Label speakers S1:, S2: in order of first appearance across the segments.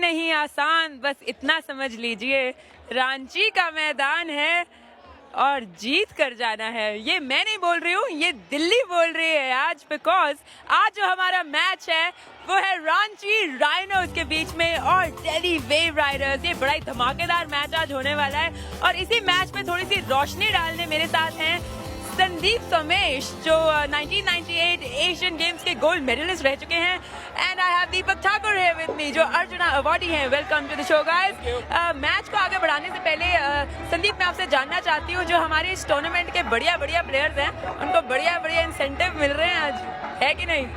S1: नहीं आसान, बस इतना समझ लीजिए रांची का मैदान है और जीत कर जाना है। ये मैं नहीं बोल रही हूँ, ये दिल्ली बोल रही है आज, बिकॉज आज जो हमारा मैच है वो है रांची राइनोस के बीच में और दिल्ली वेव राइडर्स। ये बड़ा ही धमाकेदार मैच आज होने वाला है और इसी मैच में थोड़ी सी रोशनी डालने मेरे साथ हैं संदीप सोमेश, जो 1998 एशियन गेम्स के गोल्ड मेडलिस्ट रह चुके हैं, and I have Deepak Thakur है विद मी, जो अर्जुना अवार्डी हैं। Welcome to the show guys. Match को आगे बढ़ाने से पहले संदीप, मैं आपसे जानना चाहती हूँ, जो हमारे इस टूर्नामेंट के बढ़िया प्लेयर्स हैं, उनको बढ़िया इंसेंटिव मिल रहे हैं आज, है कि नहीं?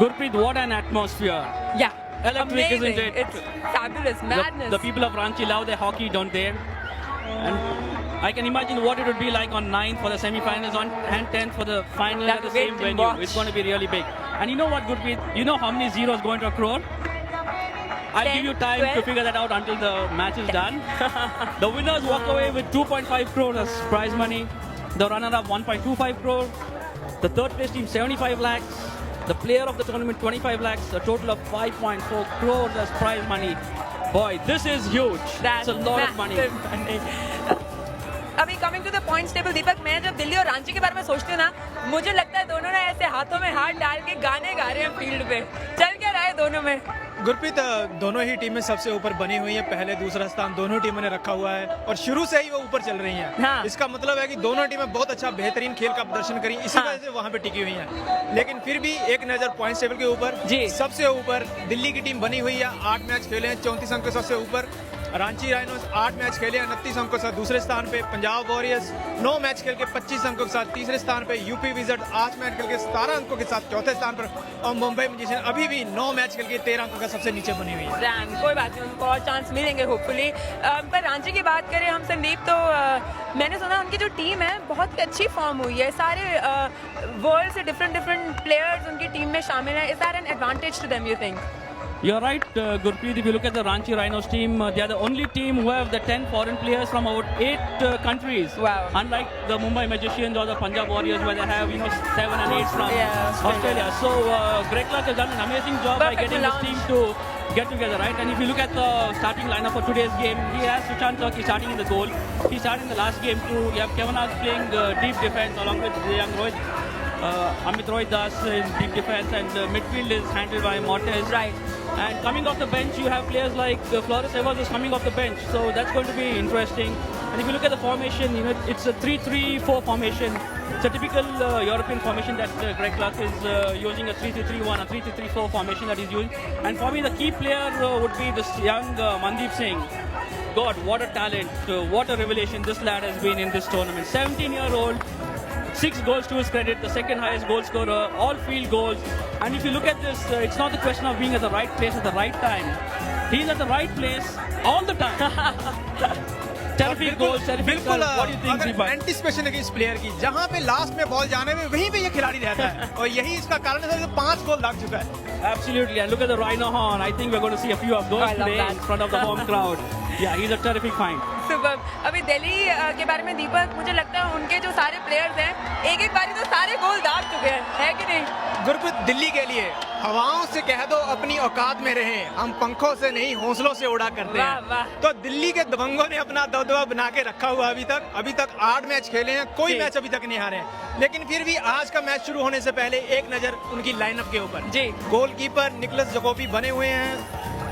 S2: Gurpreet, what an atmosphere!
S1: Yeah,
S2: Electric,
S1: amazing.
S2: isn't it?
S1: It's fabulous, madness.
S2: The people of Ranchi love their hockey, don't they? And I can imagine what it would be like on 9th for the semi-finals and 10th for the final at the same venue. It's going to be really big. And you know what, Gurpreet? You know how many zeros going to a crore? I'll
S1: 10,
S2: give you time
S1: 12.
S2: to figure that out until the match is done. The winners walk away with 2.5 crore as prize money. The runner-up 1.25 crore. The third place team 75 lakhs. The player of the tournament 25 lakhs. A total of 5.4 crores as prize money. Boy, this is huge. That's a lot of money.
S1: अभी coming to the points table, Deepak, मैं जब दिल्ली और रांची के बारे में सोचती हूँ ना, मुझे लगता है दोनों ने ऐसे हाथों में हाथ डाल के गाने गा रहे हैं फील्ड पे। चल क्या रहा है दोनों में?
S3: गुरप्रीत, दोनों ही टीमें सबसे ऊपर बनी हुई हैं। पहले दूसरा स्थान दोनों टीमों ने रखा हुआ है और शुरू से ही वो ऊपर चल रही हैं।
S1: हाँ।
S3: इसका मतलब है कि दोनों टीमें बहुत अच्छा बेहतरीन खेल का प्रदर्शन करी, इसी
S1: हाँ।
S3: वजह से वहां पे टिकी हुई हैं। लेकिन फिर भी एक नजर पॉइंट्स टेबल के ऊपर,
S1: जी।
S3: सबसे ऊपर दिल्ली की टीम बनी हुई है। 8 मैच खेले हैं, 34 अंकों से ऊपर। रांची राइनोस 8 मैच खेले हैं, 29 अंकों के साथ दूसरे स्थान पे। पंजाब वॉरियर्स 9 मैच खेल के 25 अंकों के साथ तीसरे स्थान पे। यूपी विजर्ड 8 मैच खेल के 17 अंकों के साथ चौथे स्थान पर। और मुंबई मैजिशियन अभी भी 9 मैच खेल के 13 अंकों का सबसे नीचे बनी हुई है।
S1: कोई बात नहीं, उनको और चांस मिलेंगे होपफुली। पर रांची की बात करें हम संदीप, तो मैंने सुना उनकी जो टीम है बहुत ही अच्छी फॉर्म हुई है। सारे वर्ल्ड से डिफरेंट प्लेयर्स उनकी टीम में शामिल हैं। Is that an advantage to them, you think?
S2: You're right, Gurpreet. If you look at the Ranchi Rhinos team, they are the only team who have the 10 foreign players from about 8 countries.
S1: Wow.
S2: Unlike the Mumbai Magicians or the Punjab Warriors, where they have 7 and 8 from Australia. So Greg Clark has done an amazing job by getting his team to get together, right? And if you look at the starting lineup for today's game, he has Sushant Turkey starting in the goal. He started in the last game too. You have Kevin Hart playing deep defense along with young Rohit. Amit Roy Das in deep defense, and midfield is handled by Mortes.
S1: Right.
S2: And coming off the bench, you have players like Flores Evers is coming off the bench, so that's going to be interesting. And if you look at the formation, you know, it's a 3-3-4 formation. It's a typical European formation that Greg Clark is using, a 3-3-3-1, a 3-3-3-4 formation that he's using. And for me, the key player would be this young Mandeep Singh. God, what a talent, what a revelation this lad has been in this tournament. 17-year-old. 6 goals to his credit, the second highest goal scorer, all field goals. And if you look at this, it's not the question of being at the right place at the right time. He's at the right place all the time. Terrific goals, terrific goals. What do you think, Deepak?
S3: Anticipation है कि इस player की, जहां पे last में ball जाने में वहीं पे ये खिलाड़ी रहता है और यही इसका कारण है कि 5 गोल लग चुका है।
S2: Absolutely, and look at the Rhino horn. I think we're going to see a few of those today in front of the home crowd. Yeah, he's a terrific find.
S1: Super. अभी दिल्ली के बारे में दीपक, मुझे लगता है उनके जो सारे प्लेयर्स हैं एक बारी तो सारे गोल दाग चुके हैं, है कि नहीं?
S3: गुरप्रीत, दिल्ली के लिए हवाओं से कह दो अपनी औकात में रहें, हम पंखों से नहीं हौसलों से उड़ा करते
S1: वाह,
S3: हैं।
S1: वाह।
S3: तो दिल्ली के दबंगों ने अपना दबदबा बना के रखा हुआ अभी तक 8 मैच खेले हैं, कोई मैच अभी तक नहीं हारे हैं। लेकिन फिर भी आज का मैच शुरू होने से पहले एक नजर उनकी लाइनअप के ऊपर।
S1: जी।
S3: गोलकीपर निकोलस जकोपी बने हुए हैं,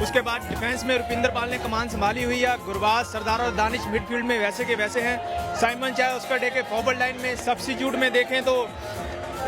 S3: उसके बाद डिफेंस में रुपिंदर पाल ने कमान संभाली हुई है। गुरबाज, सरदार और दानिश मिडफील्ड में वैसे के वैसे हैं। साइमन चाहे उसका डेके फॉरवर्ड लाइन में। सब्स्टिट्यूट में देखें तो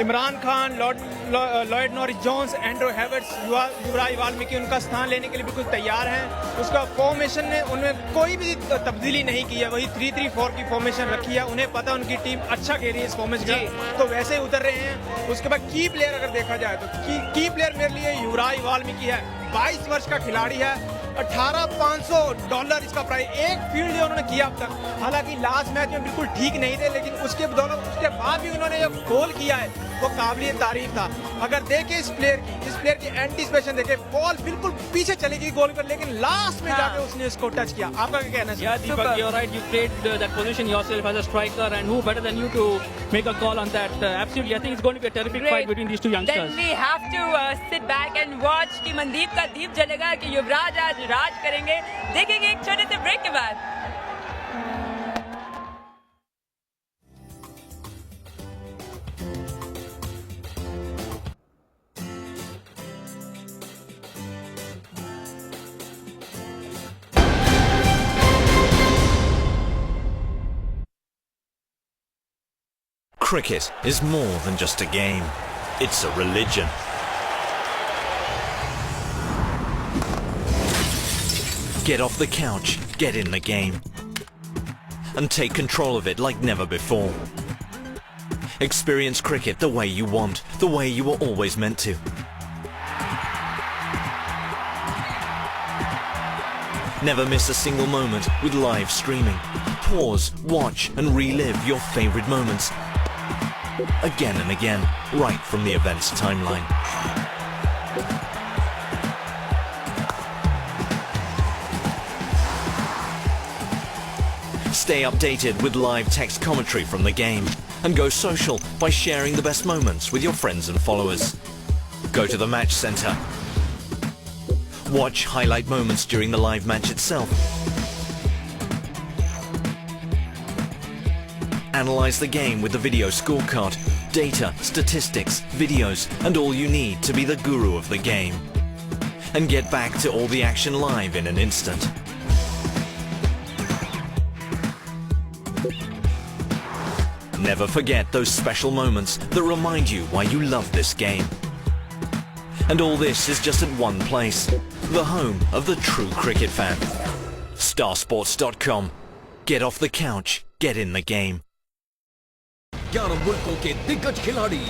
S3: Imran Khan, Lloyd Norris Jones, Andrew हेवर्ट्स, युवराज वाल्मीकि उनका स्थान लेने के लिए बिल्कुल तैयार हैं। उसका फॉर्मेशन ने उनमें कोई भी तब्दीली नहीं की है, वही 3-3-4 की फॉर्मेशन रखी है। उन्हें पता उनकी टीम अच्छा खेल रही है इस फॉर्मेशन का, तो वैसे ही उतर रहे हैं। उसके बाद की प्लेयर अगर देखा जाए तो की प्लेयर मेरे लिए युवराज वाल्मीकि है। 22 वर्ष का खिलाड़ी है, $18,500 इसका प्राइस। एक फील्ड जो उन्होंने किया अब तक, हालांकि लास्ट मैच में बिल्कुल ठीक नहीं थे, लेकिन उसके बाद भी उन्होंने जो गोल किया है वो काबिलियत तारीफ था। अगर देखें इस प्लेयर की एंटीसिपेशन देखें, बॉल बिल्कुल पीछे चली गई गोल पर, लेकिन लास्ट में जाके उसने इसको टच किया। आपका क्या कहना है?
S2: Yeah, Deepak, you're right. You played that position yourself as a striker, and who better than you to make a call on that? Absolutely, I think it's going to be a terrific fight between these two youngsters.
S1: Then we have to sit back and watch कि मनदीप का दीप जलेगा कि युवराज आज राज करेंगे। देखेंगे एक छोटे से ब्रेक के बाद।
S4: Cricket is more than just a game. It's a religion. Get off the couch, get in the game, and take control of it like never before. Experience cricket the way you want, the way you were always meant to. Never miss a single moment with live streaming. Pause, watch, and relive your favorite moments. Again and again, right from the event's timeline. Stay updated with live text commentary from the game, and go social by sharing the best moments with your friends and followers. Go to the match center. Watch highlight moments during the live match itself. Analyze the game with the video scorecard, data, statistics, videos, and all you need to be the guru of the game. And get back to all the action live in an instant. Never forget those special moments that remind you why you love this game. And all this is just at one place, the home of the true cricket fan. Starsports.com. Get off the couch, get in the game.
S5: 11 मुल्कों के दिग्गज खिलाड़ी,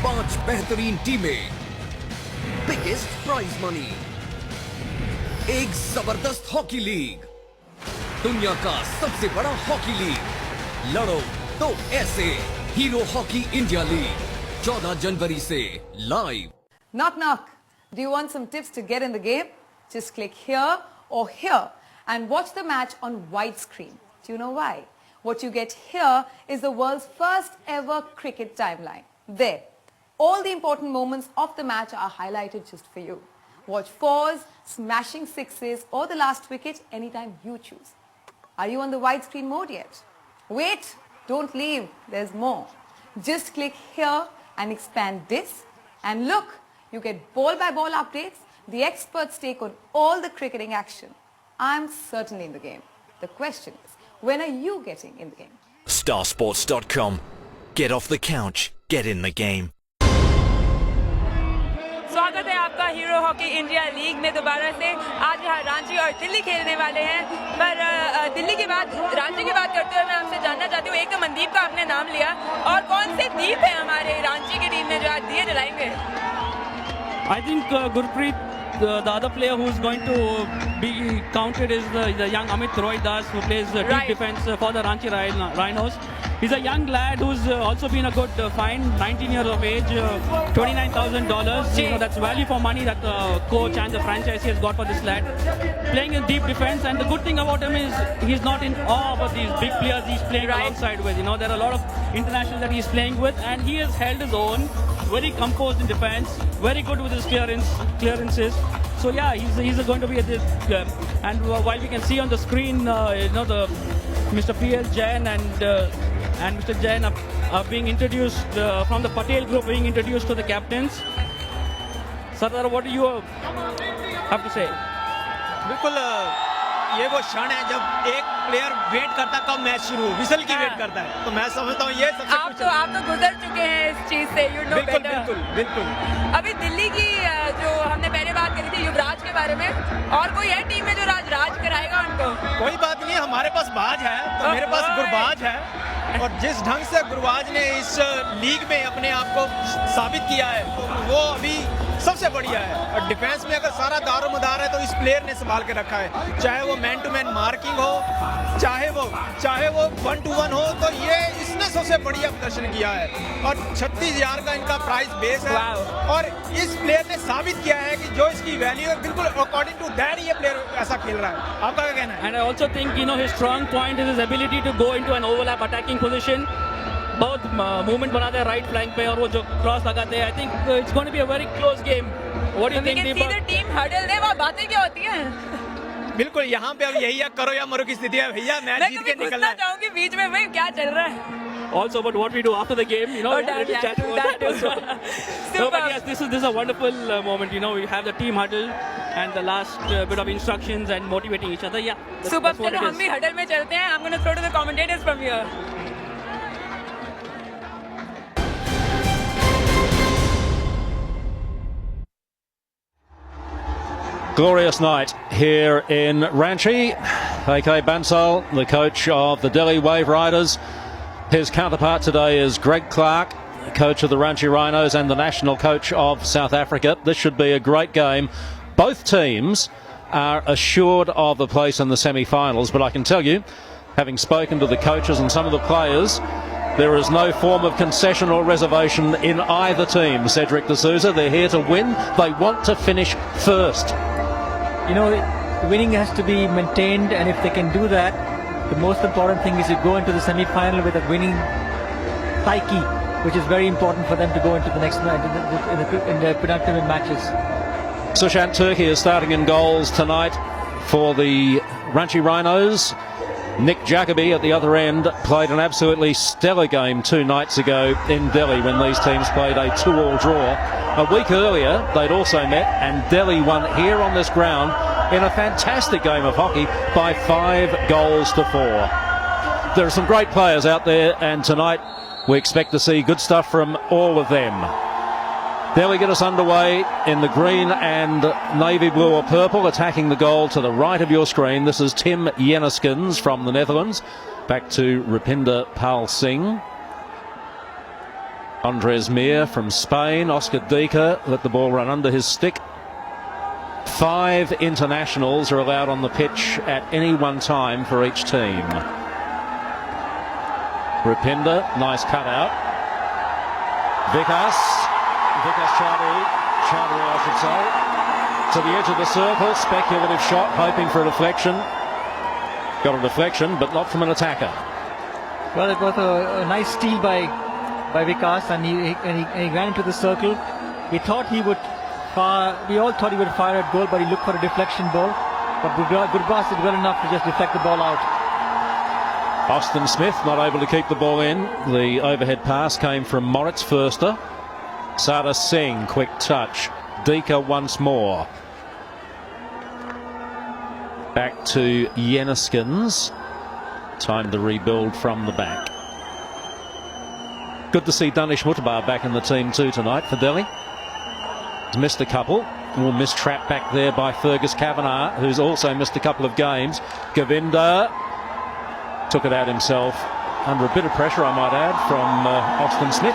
S5: 5 बेहतरीन टीमें, biggest prize money, एक जबरदस्त hockey league, दुनिया का सबसे बड़ा हॉकी लीग। लड़ो तो ऐसे, हीरो हॉकी इंडिया लीग 14 जनवरी से live.
S6: Knock knock. Do you want some tips to get in the game? Just click here or here and watch the match on widescreen. Do you know why? What you get here is the world's first ever cricket timeline. There, all the important moments of the match are highlighted just for you. Watch fours, smashing sixes or the last wicket anytime you choose. Are you on the widescreen mode yet? Wait, don't leave, there's more. Just click here and expand this and look, you get ball by ball updates, the experts take on all the cricketing action. I'm certainly in the game. The question is, when are you getting in the game?
S4: Starsports.com. Get off the couch, get in the game.
S1: स्वागत है आपका hero hockey India league में दोबारा से। आज यहाँ रांची और दिल्ली खेलने वाले हैं, पर दिल्ली के बाद रांची की बात करते हुए मैं आपसे जानना चाहती हूँ, एक तो मनदीप का आपने नाम लिया, और कौन से दीप है हमारे रांची की टीम में जो आज दिए जलाएंगे?
S2: I think Gurpreet, the other player who's going to be counted is the young Amit Roy Das, who plays deep defense for the Ranchi Rhinos. He's a young lad who's also been a good find, 19 years of age, $29,000. You know, that's value for money that the coach and the franchise has got for this lad. Playing in deep defense, and the good thing about him is he's not in awe about these big players he's playing alongside with. You know, there are a lot of internationals that he's playing with, and he has held his own. Very composed in defense, very good with his clearances. So yeah, he's going to be at this. And while we can see on the screen, you know, the Mr. P.L. Jain and Mr. Jain are being introduced from the Patel group, being introduced to the captains. Sardar, what do you have to say?
S3: बिल्कुल ये वो क्षण है जब एक player wait करता कब match शुरू, विसल की वेट करता है, तो मैं समझता हूँ ये सबसे
S1: आप तो गुजर चुके हैं इस चीज से, यू नो बेटर।
S3: बिल्कुल बिल्कुल।
S1: अभी दिल्ली की जो हमने पहले बात करी थी युवराज के बारे में, और कोई है टीम में जो राज कराएगा उनको?
S3: कोई बात नहीं, हमारे पास बाज है तो मेरे पास गुरबाज है, और जिस ढंग से गुरबाज ने इस लीग में अपने आप को साबित किया है, वो अभी सबसे बढ़िया है। और डिफेंस में अगर सारा दारोमदार है तो इस प्लेयर ने संभाल के रखा है, चाहे वो मैन टू मैन मार्किंग हो, चाहे वो 1-to-1 हो, तो ये इसने सबसे बढ़िया प्रदर्शन किया है। और 36,000 का इनका प्राइस बेस है और इस प्लेयर ने साबित किया है कि जो इसकी वैल्यू है बिल्कुल अकॉर्डिंग टू दैट ये प्लेयर ऐसा खेल रहा है। आपका क्या कहना है?
S2: And I also think his strong point is his ability to go into an overlap attacking position. बहुत मूवमेंट बनाते हैं राइट फ्लैंक पे और वो जो क्रॉस लगाते हैं। I think it's going to be a very close game. What do you think Deepak?
S1: The team huddle दे, वो बातें क्या होती हैं?
S3: बिल्कुल, यहाँ पे अब यही करो या मरो की स्थिति है भैया, मैच जीत के निकलना है।
S1: चाहूंगी बीच में भाई क्या चल रहा है।
S2: Also, but what we do after the game, we'll chat about that also. No, but yes, this is a wonderful moment. We have the team huddle and the last bit of instructions and motivating each other. Yeah,
S1: that's what it is. हम भी huddle में चलते हैं। I'm going to throw to the commentators from here.
S7: Glorious night here in Ranchi. AK Bansal, the coach of the Delhi Waveriders. His counterpart today is Greg Clark, coach of the Ranchi Rhinos and the national coach of South Africa. This should be a great game. Both teams are assured of a place in the semi-finals, but I can tell you, having spoken to the coaches and some of the players, there is no form of concession or reservation in either team. Cedric D'Souza, they're here to win. They want to finish first.
S8: Winning has to be maintained, and if they can do that, the most important thing is to go into the semi-final with a winning psyche, which is very important for them to go into the next in the productive matches.
S7: Sushant Turkey is starting in goals tonight for the Ranchi Rhinos. Nick Jacoby at the other end played an absolutely stellar game 2 nights ago in Delhi when these teams played a 2-2 draw. A week earlier they'd also met and Delhi won here on this ground in a fantastic game of hockey by 5-4. There are some great players out there and tonight we expect to see good stuff from all of them. Delhi get us underway in the green and navy blue or purple, attacking the goal to the right of your screen. This is Tim Jenniskens from the Netherlands. Back to Rupinder Pal Singh. Andres Mir from Spain. Oscar Dika let the ball run under his stick. 5 internationals are allowed on the pitch at any one time for each team. Rupinder, nice cutout. Vikas Chaudhary, I should say, to the edge of the circle, speculative shot, hoping for a deflection. Got a deflection, but not from an attacker.
S8: Well, it was a nice steal by Vikas, and he ran into the circle. We all thought he would fire at goal, but he looked for a deflection ball. But Gurbaas did well enough to just deflect the ball out.
S7: Austin Smith not able to keep the ball in. The overhead pass came from Moritz Förster. Sada Singh, quick touch. Dika once more. Back to Jenniskens. Time to rebuild from the back. Good to see Danish Mutabar back in the team too tonight for Delhi. He's missed a couple. Missed trap back there by Fergus Kavanagh, who's also missed a couple of games. Govinda took it out himself under a bit of pressure, I might add, from Austin Smith.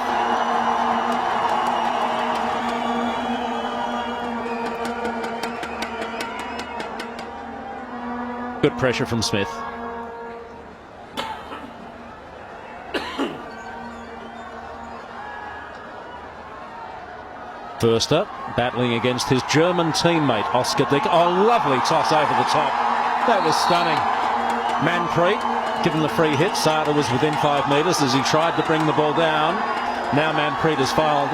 S7: Good pressure from Smith. Förster battling against his German teammate Oscar Dick. Oh, lovely toss over the top. That was stunning. Manpreet given the free hit. Sada was within 5 metres as he tried to bring the ball down. Now Manpreet has fouled.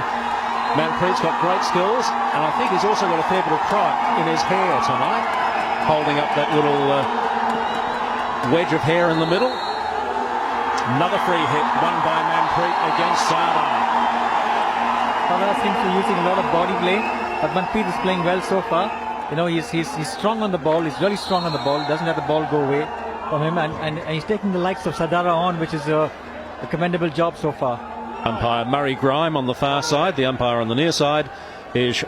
S7: Manpreet's got great skills, and I think he's also got a fair bit of pride in his hair tonight. Holding up that little wedge of hair in the middle. Another free hit won by Manpreet against Sada.
S8: Sada seems to be using a lot of body play, but Manpreet is playing well so far. He's strong on the ball. He's really strong on the ball. Doesn't let the ball go away from him, and he's taking the likes of Sadara on, which is a commendable job so far.
S7: Umpire Murray Grime on the far side. The umpire on the near side is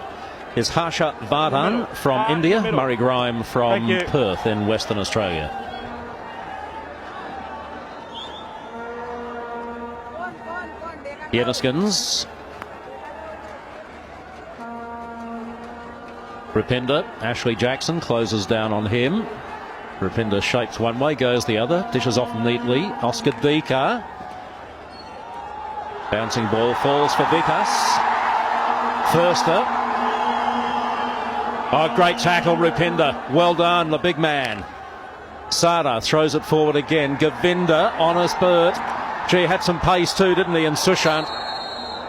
S7: Harsha Vardhan from India. Murray Grime from Perth in Western Australia. Jenniskens. Rupinder, Ashley Jackson closes down on him. Rupinder shapes one way, goes the other, dishes off neatly. Oscar Dika. Bouncing ball falls for Vikas. Förster. Oh, great tackle, Rupinder. Well done, the big man. Sada throws it forward again. Govinda on a spurt. Gee, had some pace too, didn't he? And Sushant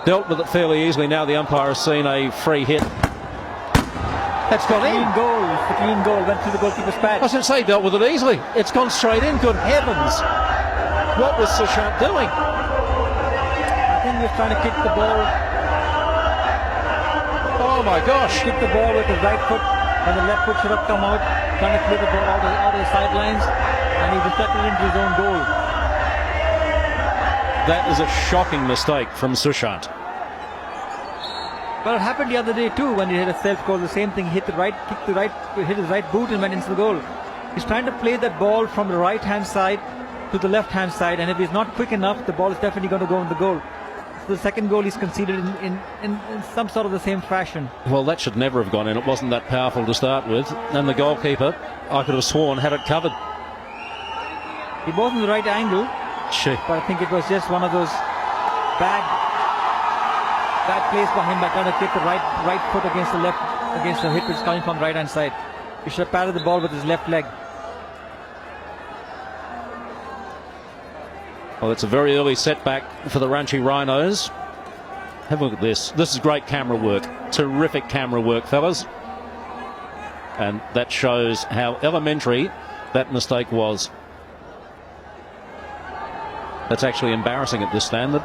S7: dealt with it fairly easily. Now the umpire has seen a free hit. That's gone in.
S8: Clean goal. It's a clean goal. Went through the goalkeeper's patch.
S7: I was going to say, dealt with it easily. It's gone straight in. Good heavens. What was Sushant doing?
S8: I think he was trying to kick the ball.
S7: Oh my gosh.
S8: Kick the ball with his right foot, and the left foot should have come out, trying to clear the ball out of the sidelines, and he deflected into his own goal.
S7: That is a shocking mistake from Sushant.
S8: Well, it happened the other day too when he hit a self-goal. The same thing. Hit his right boot and went into the goal. He's trying to play that ball from the right-hand side to the left-hand side, and if he's not quick enough, the ball is definitely going to go in the goal. So the second goal he's conceded in some sort of the same fashion.
S7: Well, that should never have gone in. It wasn't that powerful to start with. And the goalkeeper, I could have sworn, had it covered.
S8: He was in the right angle,
S7: Gee.
S8: but I think it was just one of those bad plays by him by trying to kick the right foot against the hip which is coming from the right hand side. He should have patted the ball with his left leg.
S7: Well, it's a very early setback for the Ranchi Rhinos. Have a look at this. This is great camera work. Terrific camera work, fellas. And that shows how elementary that mistake was. That's actually embarrassing at this standard.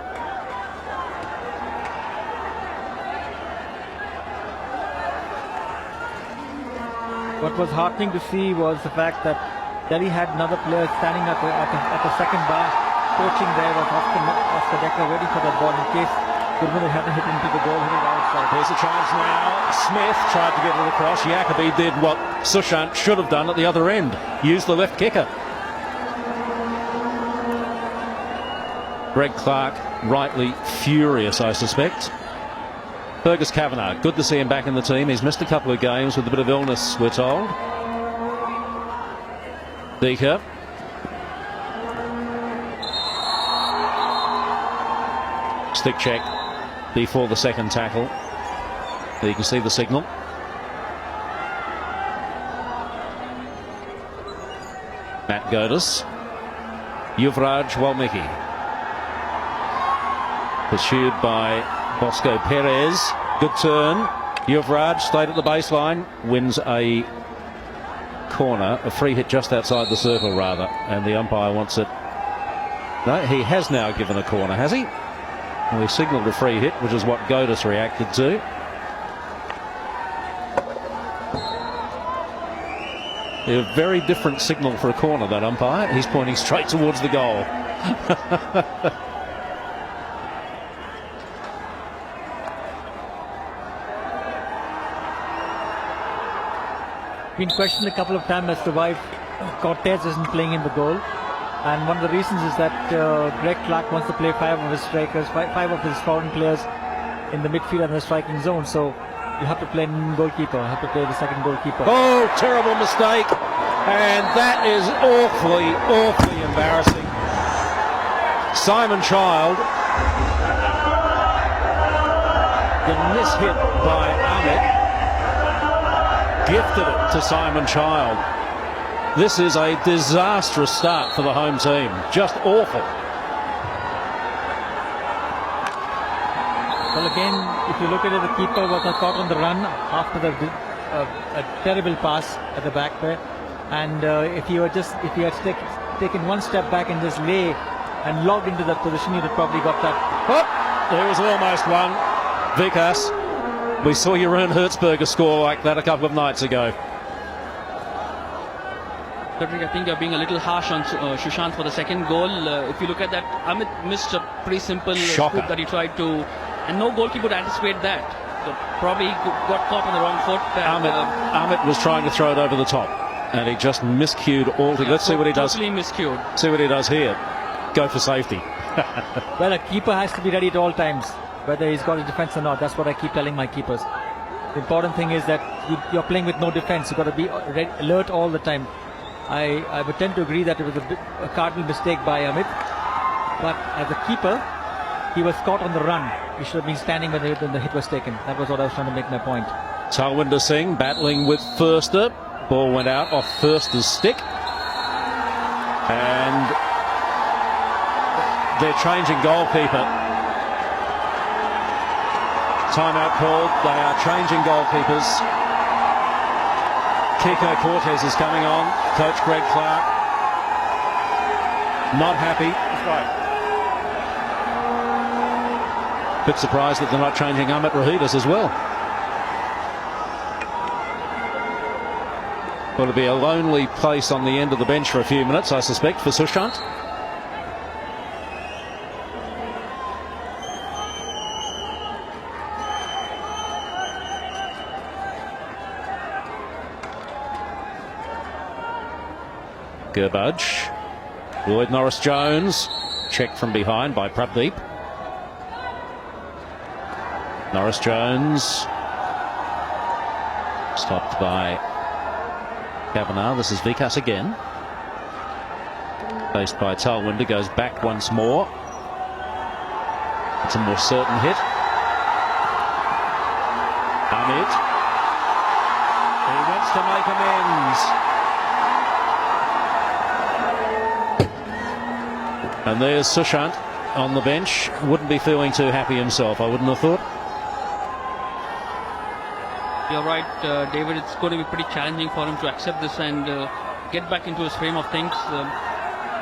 S8: What was heartening to see was the fact that Delhi had another player standing at the second bar, coaching there was Oscar Decker, ready for that ball in case Gurmani hadn't hit into the goal, hit it outside.
S7: Here's a chance now. Smith tried to get it across. Jacobi did what Sushant should have done at the other end. Used the left kicker. Greg Clark rightly furious, I suspect. Fergus Kavanagh, good to see him back in the team. He's missed a couple of games with a bit of illness, we're told. Dika. Stick check before the second tackle. There you can see the signal. Matt Godis. Yuvraj Walmiki. Pursued by Bosco Perez. Good turn. Yuvraj stayed at the baseline. Wins a corner. A free hit just outside the circle, rather. And the umpire wants it. No, he has now given a corner, has he? Well, he signalled a free hit, which is what Godis reacted to. A very different signal for a corner, that umpire. He's pointing straight towards the goal.
S8: Been questioned a couple of times as to why Cortez isn't playing in the goal, and one of the reasons is that Greg Clark wants to play five of his strikers, five of his foreign players in the midfield and the striking zone, so you have to play goalkeeper, have to play the second goalkeeper.
S7: Oh, terrible mistake, and that is awfully embarrassing. Simon Child, the mishit by Amit, gifted it to Simon Child. This is a disastrous start for the home team. Just awful.
S8: Well, again, if you look at it, the keeper was caught on the run after a terrible pass at the back there. And if he had taken one step back and just lay and logged into that position, he'd have probably got that.
S7: Oh, there was almost one. Vikas, we saw Jeroen Hertzberger score like that a couple of nights ago.
S2: Cedric, I think you're being a little harsh on Sushant for the second goal. If you look at that, Amit missed a pretty simple scoop that he tried to, and no goalkeeper would anticipate that. So probably got caught on the wrong foot.
S7: Amit was trying to throw it over the top, and he just miscued altogether. Let's see what he does.
S2: Totally miscued.
S7: See what he does here. Go for safety.
S8: Well, a keeper has to be ready at all times, whether he's got a defense or not. That's what I keep telling my keepers. The important thing is that you're playing with no defense. You've got to be alert all the time. I would tend to agree that it was a cardinal mistake by Amit. But as a keeper, he was caught on the run. He should have been standing when the hit was taken. That was what I was trying to make my point.
S7: Talwinder Singh battling with Förster. Ball went out off Förster's stick. And they're changing goalkeeper. Timeout called. They are changing goalkeepers. Kiko Cortez is coming on. Coach Greg Clark not happy. Bit surprised that they're not changing Amit Rahidas as well. Well, it'll be a lonely place on the end of the bench for a few minutes, I suspect, for Sushant. Gurbadge. Lloyd Norris-Jones. Checked from behind by Prabdeep. Norris-Jones. Stopped by Kavanagh. This is Vikas again. Faced by Talwinder. Goes back once more. It's a more certain hit. Amit. He wants to make amends. And there's Sushant on the bench. Wouldn't be feeling too happy himself, I wouldn't have thought.
S2: You're right, David. It's going to be pretty challenging for him to accept this and get back into his frame of things.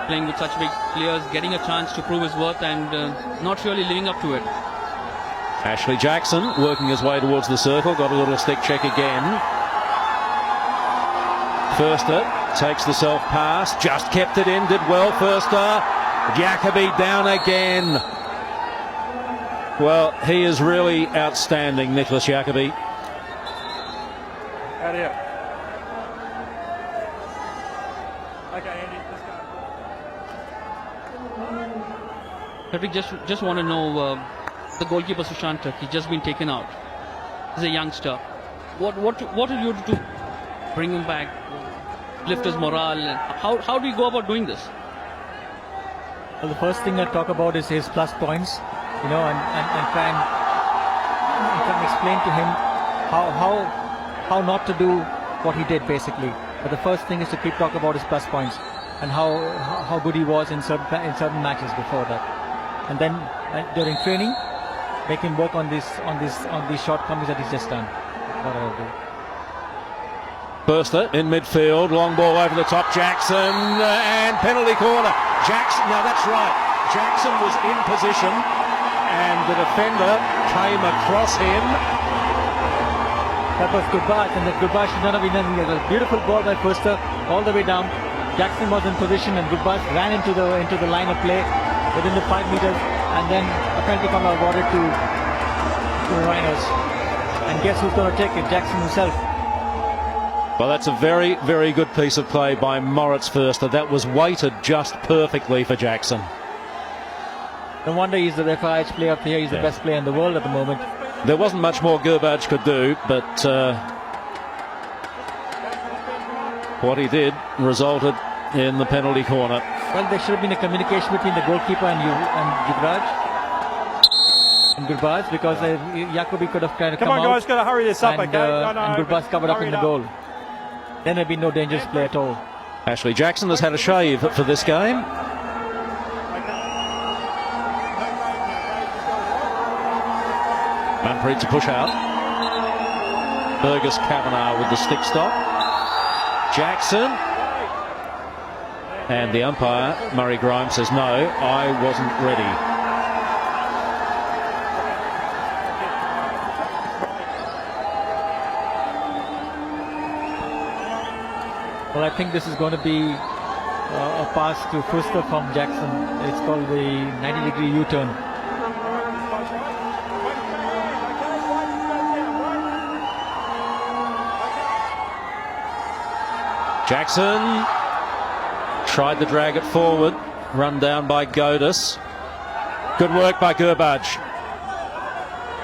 S2: Playing with such big players, getting a chance to prove his worth and not really living up to it.
S7: Ashley Jackson working his way towards the circle. Got a little stick check again. Förster takes the self pass. Just kept it in. Did well, Förster. Jacoby down again. Well, he is really outstanding, Nicholas Jacoby.
S9: Out here. Okay, Andy, let's go.
S2: Patrick, just want to know the goalkeeper Sushant. He's just been taken out. He's a youngster. What do you do to bring him back, lift his morale? How do you go about doing this?
S8: Well, the first thing I talk about is his plus points, you know, and try and explain to him how not to do what he did, basically. But the first thing is to keep talking about his plus points and how good he was in certain matches before that. And then during training, make him work on these shortcomings that he's just done. What I'll do.
S7: Förster in midfield, long ball over the top, Jackson, and penalty corner. Jackson, now that's right, Jackson was in position and the defender came across him.
S8: That was Gurbadge, and that Gurbadge should not have been anything. It was a beautiful ball by Förster all the way down. Jackson was in position and Gurbadge ran into the line of play within the 5 meters, and then a penalty corner awarded to the Rhinos. And guess who's going to take it? Jackson himself.
S7: Well, that's a very, very good piece of play by Moritz Förster. That was weighted just perfectly for Jackson.
S8: No wonder he's the FIH player of the year. He's the best player in the world at the moment.
S7: There wasn't much more Gurbadge could do, but what he did resulted in the penalty corner.
S8: Well, there should have been a communication between the goalkeeper and Gurbadge, because Jacoby could have kind of come
S9: on,
S8: out.
S9: guys, got to hurry this up, okay?
S8: And Gurbadge covered up in the goal. Then there'd be no dangerous play at all.
S7: Ashley Jackson has had a shave for this game. Manpreet to push out. Fergus Kavanagh with the stick stop. Jackson. And the umpire, Murray Grimes, says, no, I wasn't ready.
S8: Well, I think this is going to be a pass to Förster from Jackson. It's called the 90-degree U-turn.
S7: Jackson tried to drag it forward, run down by Godis. Good work by Gurbadge.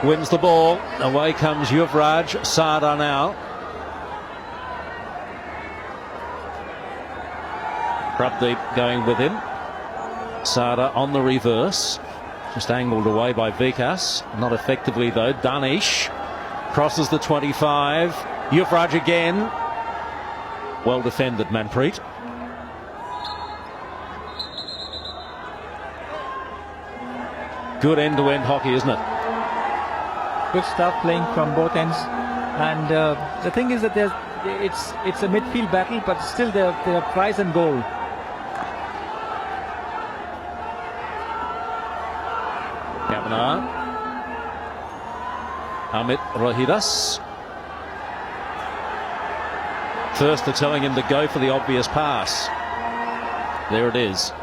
S7: wins the ball. Away comes Yuvraj. Sada now. Prabdeep going with him. Sada on the reverse. Just angled away by Vikas. Not effectively though. Danish crosses the 25. Yuvraj again. Well defended, Manpreet. Good end-to-end hockey, isn't it?
S8: Good stuff playing from both ends. And the thing is that it's a midfield battle, but still there are tries and goal.
S7: Kavanagh. Amit Rohidas. First they're telling him to go for the obvious pass. There it is.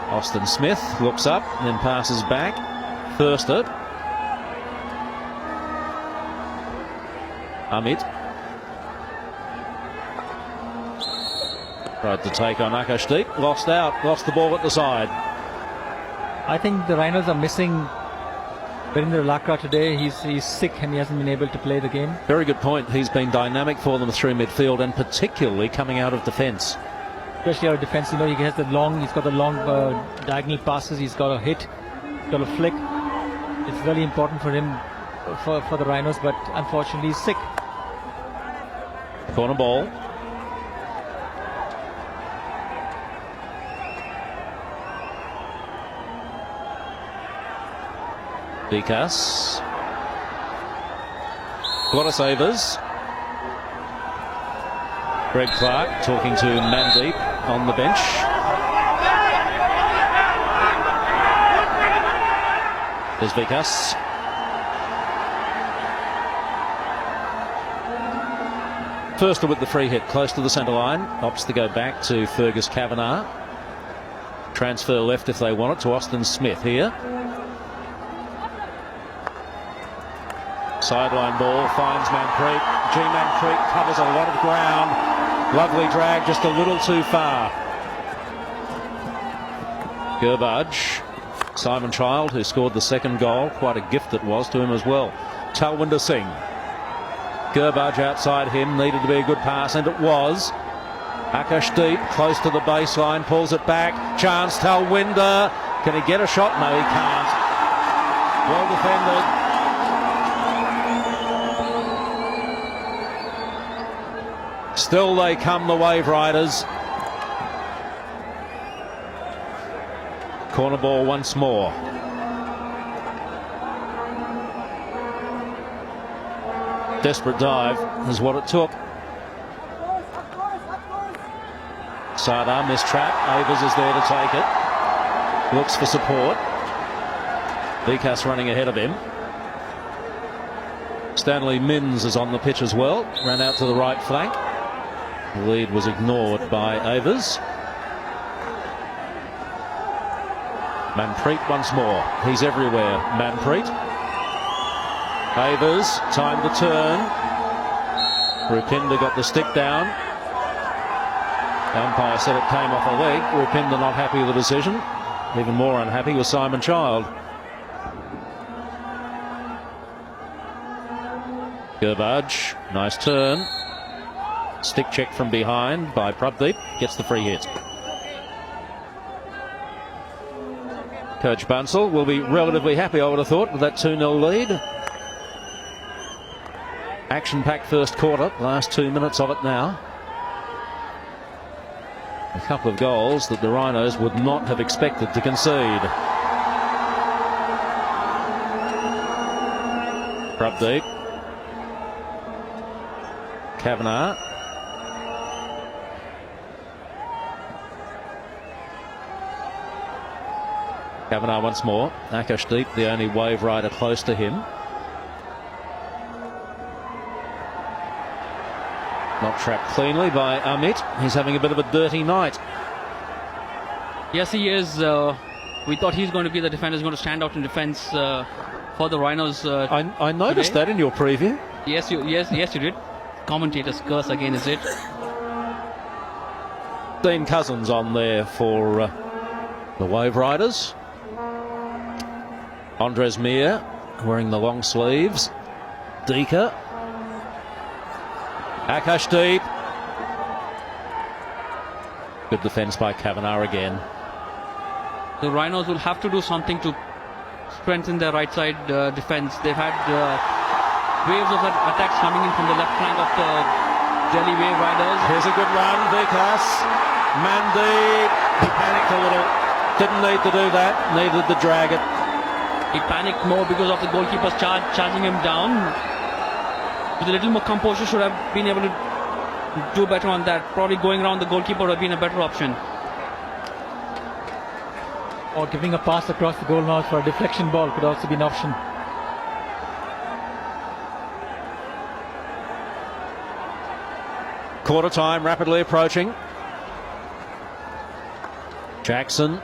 S7: Austin Smith looks up, then passes back. Thurster. Amit. Tried to take on Akashdeep. Lost out. Lost the ball at the side.
S8: I think the Rhinos are missing Virendra Lakra today. He's sick and he hasn't been able to play the game.
S7: Very good point. He's been dynamic for them through midfield and particularly coming out of defence.
S8: Especially out of defence, you know, he's got the long diagonal passes. He's got a hit, he's got a flick. It's really important for him, for the Rhinos, but unfortunately he's sick.
S7: Corner ball. Vikas. Glottisavers. Greg Clark talking to Mandeep on the bench. There's Vikas. First with the free hit close to the centre line. Opts to go back to Fergus Kavanagh. Transfer left if they want it to Austin Smith here. Sideline ball finds Manpreet. G. Manpreet covers a lot of ground. Lovely drag, just a little too far. Gurbaj. Simon Child, who scored the second goal. Quite a gift it was to him as well. Talwinder Singh. Gurbaj outside him. Needed to be a good pass, and it was. Akashdeep close to the baseline. Pulls it back. Chance Talwinder. Can he get a shot? No, he can't. Well defended. Still they come, the Wave Riders. Corner ball once more. Desperate dive is what it took. Sada mistrap. Avers is there to take it. Looks for support. Vikas running ahead of him. Stanley Minns is on the pitch as well. Ran out to the right flank. The lead was ignored by Avers. Manpreet once more. He's everywhere, Manpreet. Avers, time to turn. Rupinder got the stick down. The umpire said it came off a leg. Rupinder not happy with the decision. Even more unhappy was Simon Child. Gurbaj, nice turn. Stick check from behind by Prabdeep. Gets the free hit. Coach Bansal will be relatively happy, I would have thought, with that 2-0 lead. Action-packed first quarter. Last 2 minutes of it now. A couple of goals that the Rhinos would not have expected to concede. Prabdeep. Kavanagh. Kavanagh once more. Akashdeep, the only Wave Rider close to him. Not trapped cleanly by Amit. He's having a bit of a dirty night.
S2: Yes, he is. We thought he's going to be the defender who's going to stand out in defence for the Rhinos.
S7: I noticed
S2: today.
S7: that in your preview.
S2: Yes, you did. Commentator's curse again, is it?
S7: Dean Cousins on there for the Wave Riders. Andres Mir wearing the long sleeves. Dika. Akashdeep. Good defence by Kavanagh again.
S2: The Rhinos will have to do something to strengthen their right side defence. They've had waves of attacks coming in from the left flank of the Delhi Waveriders.
S7: Here's a good run, Vikas. Mandeep. He panicked a little. Didn't need to do that. Needed to drag it.
S2: He panicked more because of the goalkeeper's charging him down. With a little more composure, should have been able to do better on that. Probably going around the goalkeeper would have been a better option.
S8: Or giving a pass across the goal mouth for a deflection ball could also be an option.
S7: Quarter time rapidly approaching. Jackson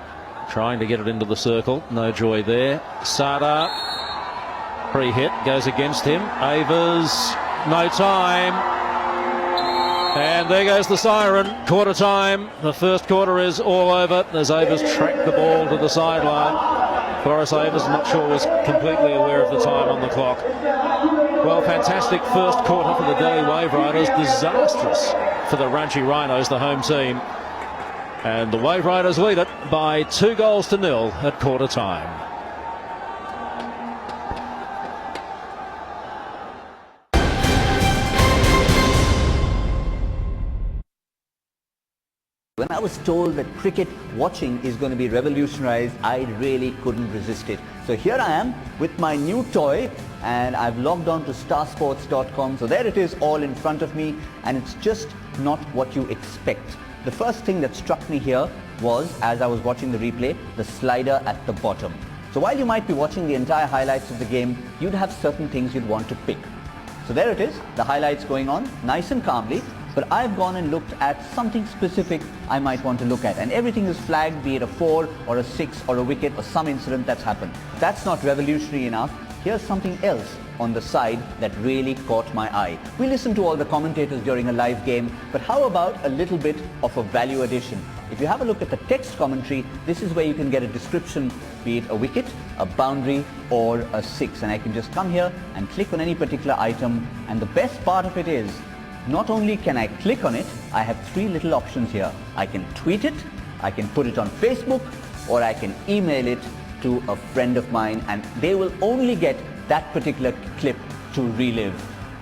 S7: trying to get it into the circle. No joy there. Sada. Pre-hit goes against him. Avers. No time. And there goes the siren. Quarter time. The first quarter is all over as Avers tracked the ball to the sideline. Boris Avers, not sure, was completely aware of the time on the clock. Well, fantastic first quarter for the Delhi Waveriders. Disastrous for the Ranchi Rhinos, the home team. And the Waveriders lead it by 2-0 at quarter time.
S10: When I was told that cricket watching is going to be revolutionized, I really couldn't resist it. So here I am with my new toy, and I've logged on to starsports.com. So there it is, all in front of me, and it's just not what you expect. The first thing that struck me here was, as I was watching the replay, the slider at the bottom. So while you might be watching the entire highlights of the game, you'd have certain things you'd want to pick. So there it is, the highlights going on nice and calmly. But I've gone and looked at something specific I might want to look at. And everything is flagged, be it a 4 or a 6 or a wicket or some incident that's happened. That's not revolutionary enough. Here's something else on the side that really caught my eye. We listen to all the commentators during a live game, but how about a little bit of a value addition? If you have a look at the text commentary, this is where you can get a description, be it a wicket, a boundary or a 6. And I can just come here and click on any particular item. And the best part of it is, not only can I click on it, I have 3 little options here. I can tweet it, I can put it on Facebook, or I can email it to a friend of mine, and they will only get that particular clip to relive.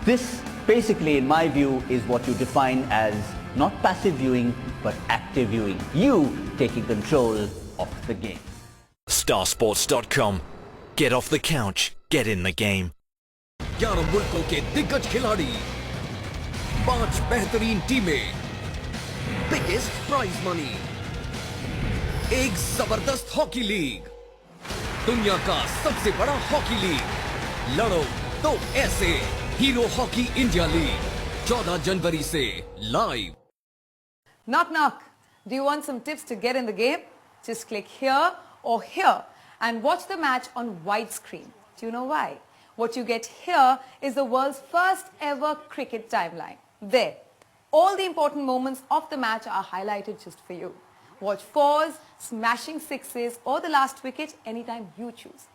S10: This basically, in my view, is what you define as not passive viewing, but active viewing. You taking control of the game.
S4: Starsports.com. Get off the couch, get in the game.
S5: 11 मुल्कों के दिग्गज खिलाड़ी, 5 बेहतरीन टीमें, biggest prize money, एक जबरदस्त hockey league, दुनिया का सबसे बड़ा हॉकी लीग, लड़ो तो ऐसे, हीरो हॉकी इंडिया लीग 14 जनवरी से live.
S6: Knock knock. Do you want some tips to get in the game? Just click here or here and watch the match on widescreen. Do you know why? What you get here is the world's first ever cricket timeline. There, all the important moments of the match are highlighted just for you. Watch 4s, smashing 6s or the last wicket anytime you choose.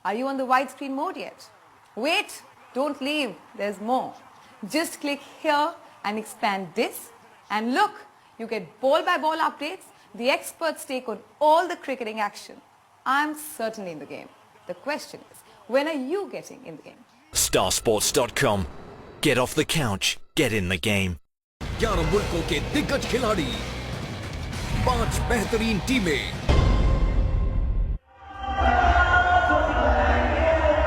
S6: Are you on the widescreen mode yet? Wait, don't leave, there's more. Just click here and expand this, and look, you get ball by ball updates, the experts take on all the cricketing action. I'm certainly in the game. The question is, when are you getting in the game?
S4: Starsports.com. Get off the couch, get in the game.
S5: 11 मुल्कों के दिग्गज खिलाड़ी, 5 बेहतरीन टीमें.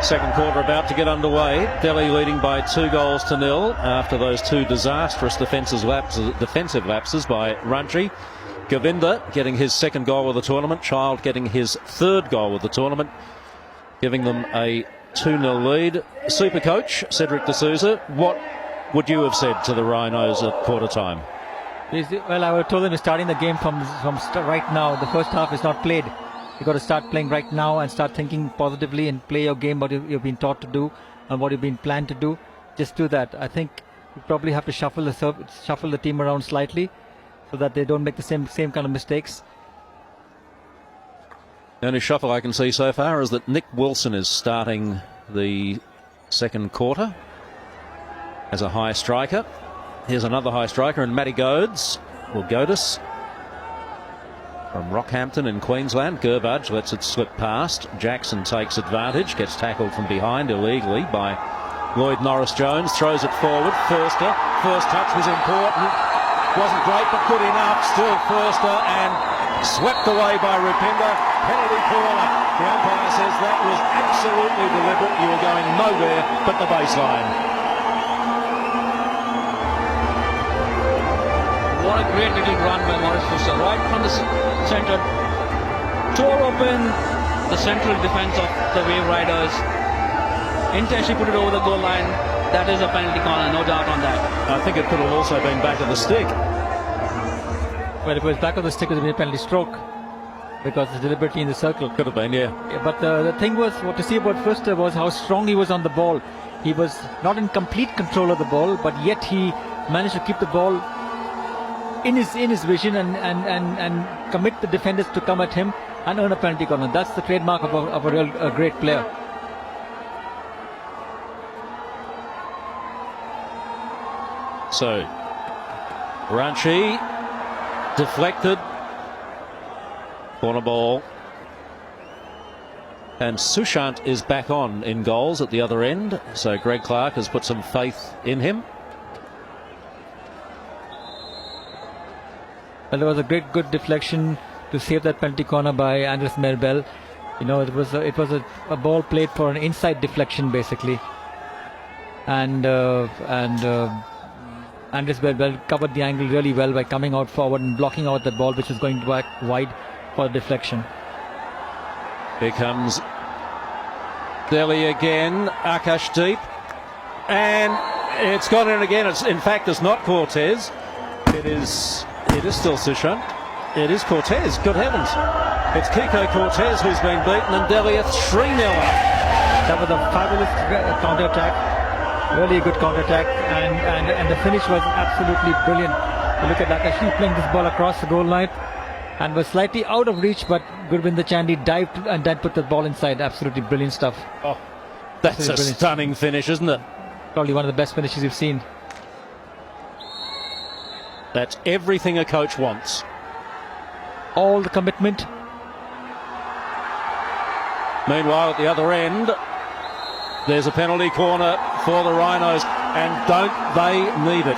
S7: Second quarter about to get underway. Delhi leading by 2-0 after those 2 disastrous defensive lapses by Ranchi. Govinda getting his 2nd goal of the tournament. Child getting his 3rd goal of the tournament, giving them a 2-0 lead. Super coach Cedric D'Souza, what would you have said to the Rhinos at quarter time?
S8: Well, I would have told them to starting the game from right now. The first half is not played. You've got to start playing right now and start thinking positively and play your game, what you've been taught to do and what you've been planned to do. Just do that. I think you probably have to shuffle the team around slightly so that they don't make the same kind of mistakes.
S7: The only shuffle I can see so far is that Nick Wilson is starting the second quarter as a high striker. Here's another high striker, and Matty Godis from Rockhampton in Queensland. Gerbudge lets it slip past. Jackson takes advantage, gets tackled from behind illegally by Lloyd Norris-Jones, throws it forward. First touch was important. Wasn't great, but good enough. Still Forster, and swept away by Rupinder. Penalty corner. The umpire says that was absolutely deliberate. You were going nowhere but the baseline.
S2: What a great little run by Morris Forster, right from the centre, tore open the central defence of the Waveriders, intentionally put it over the goal line. That is a penalty corner, no doubt on that.
S7: I think it could have also been back of the stick.
S8: Well, if it was back of the stick, it would have been a penalty stroke because it's deliberately in the circle.
S7: Could have been, yeah.
S8: But the thing was, what to see about Forster was how strong he was on the ball. He was not in complete control of the ball, but yet he managed to keep the ball in his vision and commit the defenders to come at him and earn a penalty corner. That's the trademark of a great player.
S7: So Ranchi deflected, corner ball, and Sushant is back on in goals at the other end. So Greg Clark has put some faith in him.
S8: Well, there was a good deflection to save that penalty corner by Andres Merbel. You know, it was a ball played for an inside deflection basically, and Andres Merbel covered the angle really well by coming out forward and blocking out that ball, which was going back wide for deflection.
S7: Here comes Delhi again, Akash Deep, and it's gone in again. In fact, it's not Cortez. It is still Sushant. It is Cortez. Good heavens. It's Kiko Cortez who's been beaten, and Delhi are 3-0 up.
S8: That was a fabulous counter-attack. Really a good counter-attack. And the finish was absolutely brilliant. You look at Akash playing this ball across the goal line and was slightly out of reach, but Gurvinder Chandy dived and then put the ball inside. Absolutely brilliant stuff.
S7: Oh, that's a stunning finish, isn't it?
S8: Probably one of the best finishes you've seen.
S7: That's everything a coach wants.
S8: All the commitment.
S7: Meanwhile, at the other end, there's a penalty corner for the Rhinos, and don't they need it?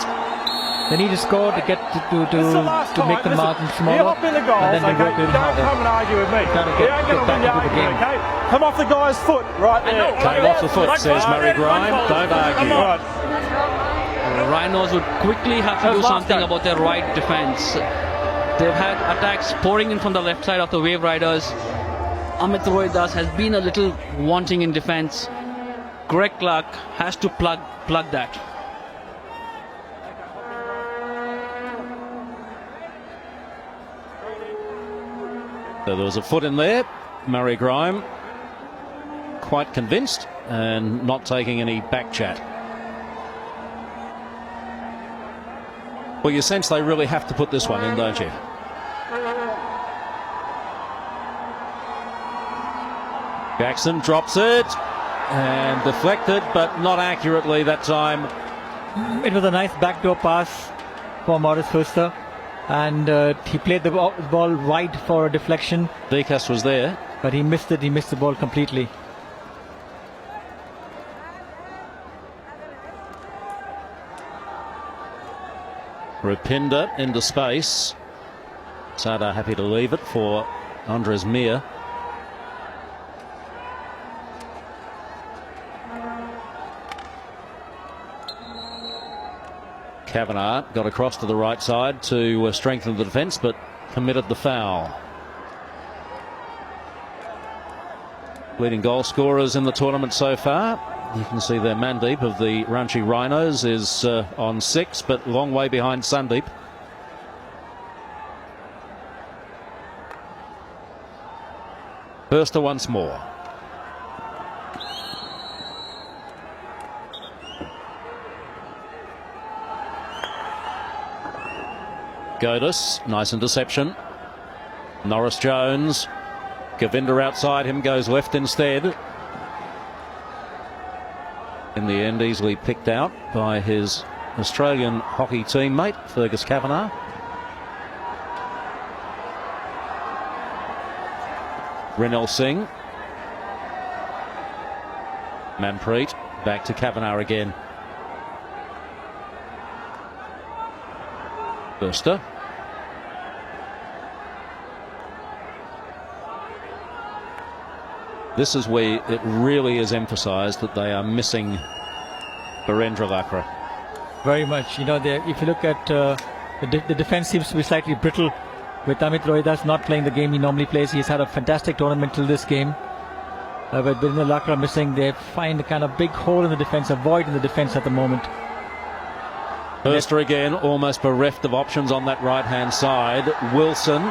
S8: They need to score to get to make the margin smaller.
S9: Hop in the goals,
S8: and then
S9: okay? Don't come and argue with me. You ain't going to win the argument, okay? Come off the guy's foot right there.
S7: Came off the foot, says Murray Grime. Don't argue.
S2: The Rhinos would quickly have to do something about their right defence. They've had attacks pouring in from the left side of the Waveriders. Amit Rohidas has been a little wanting in defence. Greg Clark has to plug that.
S7: So there was a foot in there. Murray Grime quite convinced and not taking any back chat. Well, you sense they really have to put this one in, don't you? Jackson drops it and deflected, but not accurately that time.
S8: It was a nice backdoor pass for Morris Forster, and he played the ball wide for a deflection.
S7: Vikas was there,
S8: but he missed it. He missed the ball completely.
S7: Rupinder into space. Sada happy to leave it for Andres Mir. Kavanagh got across to the right side to strengthen the defence, but committed the foul. Leading goal scorers in the tournament so far. You can see there Mandeep of the Ranchi Rhinos is on 6, but long way behind Sandeep. Forster once more. Godis, nice interception. Norris-Jones Govinda outside him goes left instead. In the end, easily picked out by his Australian hockey teammate, Fergus Kavanagh. Rinel Singh. Manpreet back to Kavanagh again. Burster. This is where it really is emphasised that they are missing Virendra Lakra.
S8: Very much. You know, if you look at the defence seems to be slightly brittle with Amit Rohidas not playing the game he normally plays. He's had a fantastic tournament till this game. With Virendra Lakra missing, they find a kind of big hole in the defence, a void in the defence at the moment.
S7: Burster again, almost bereft of options on that right-hand side. Wilson.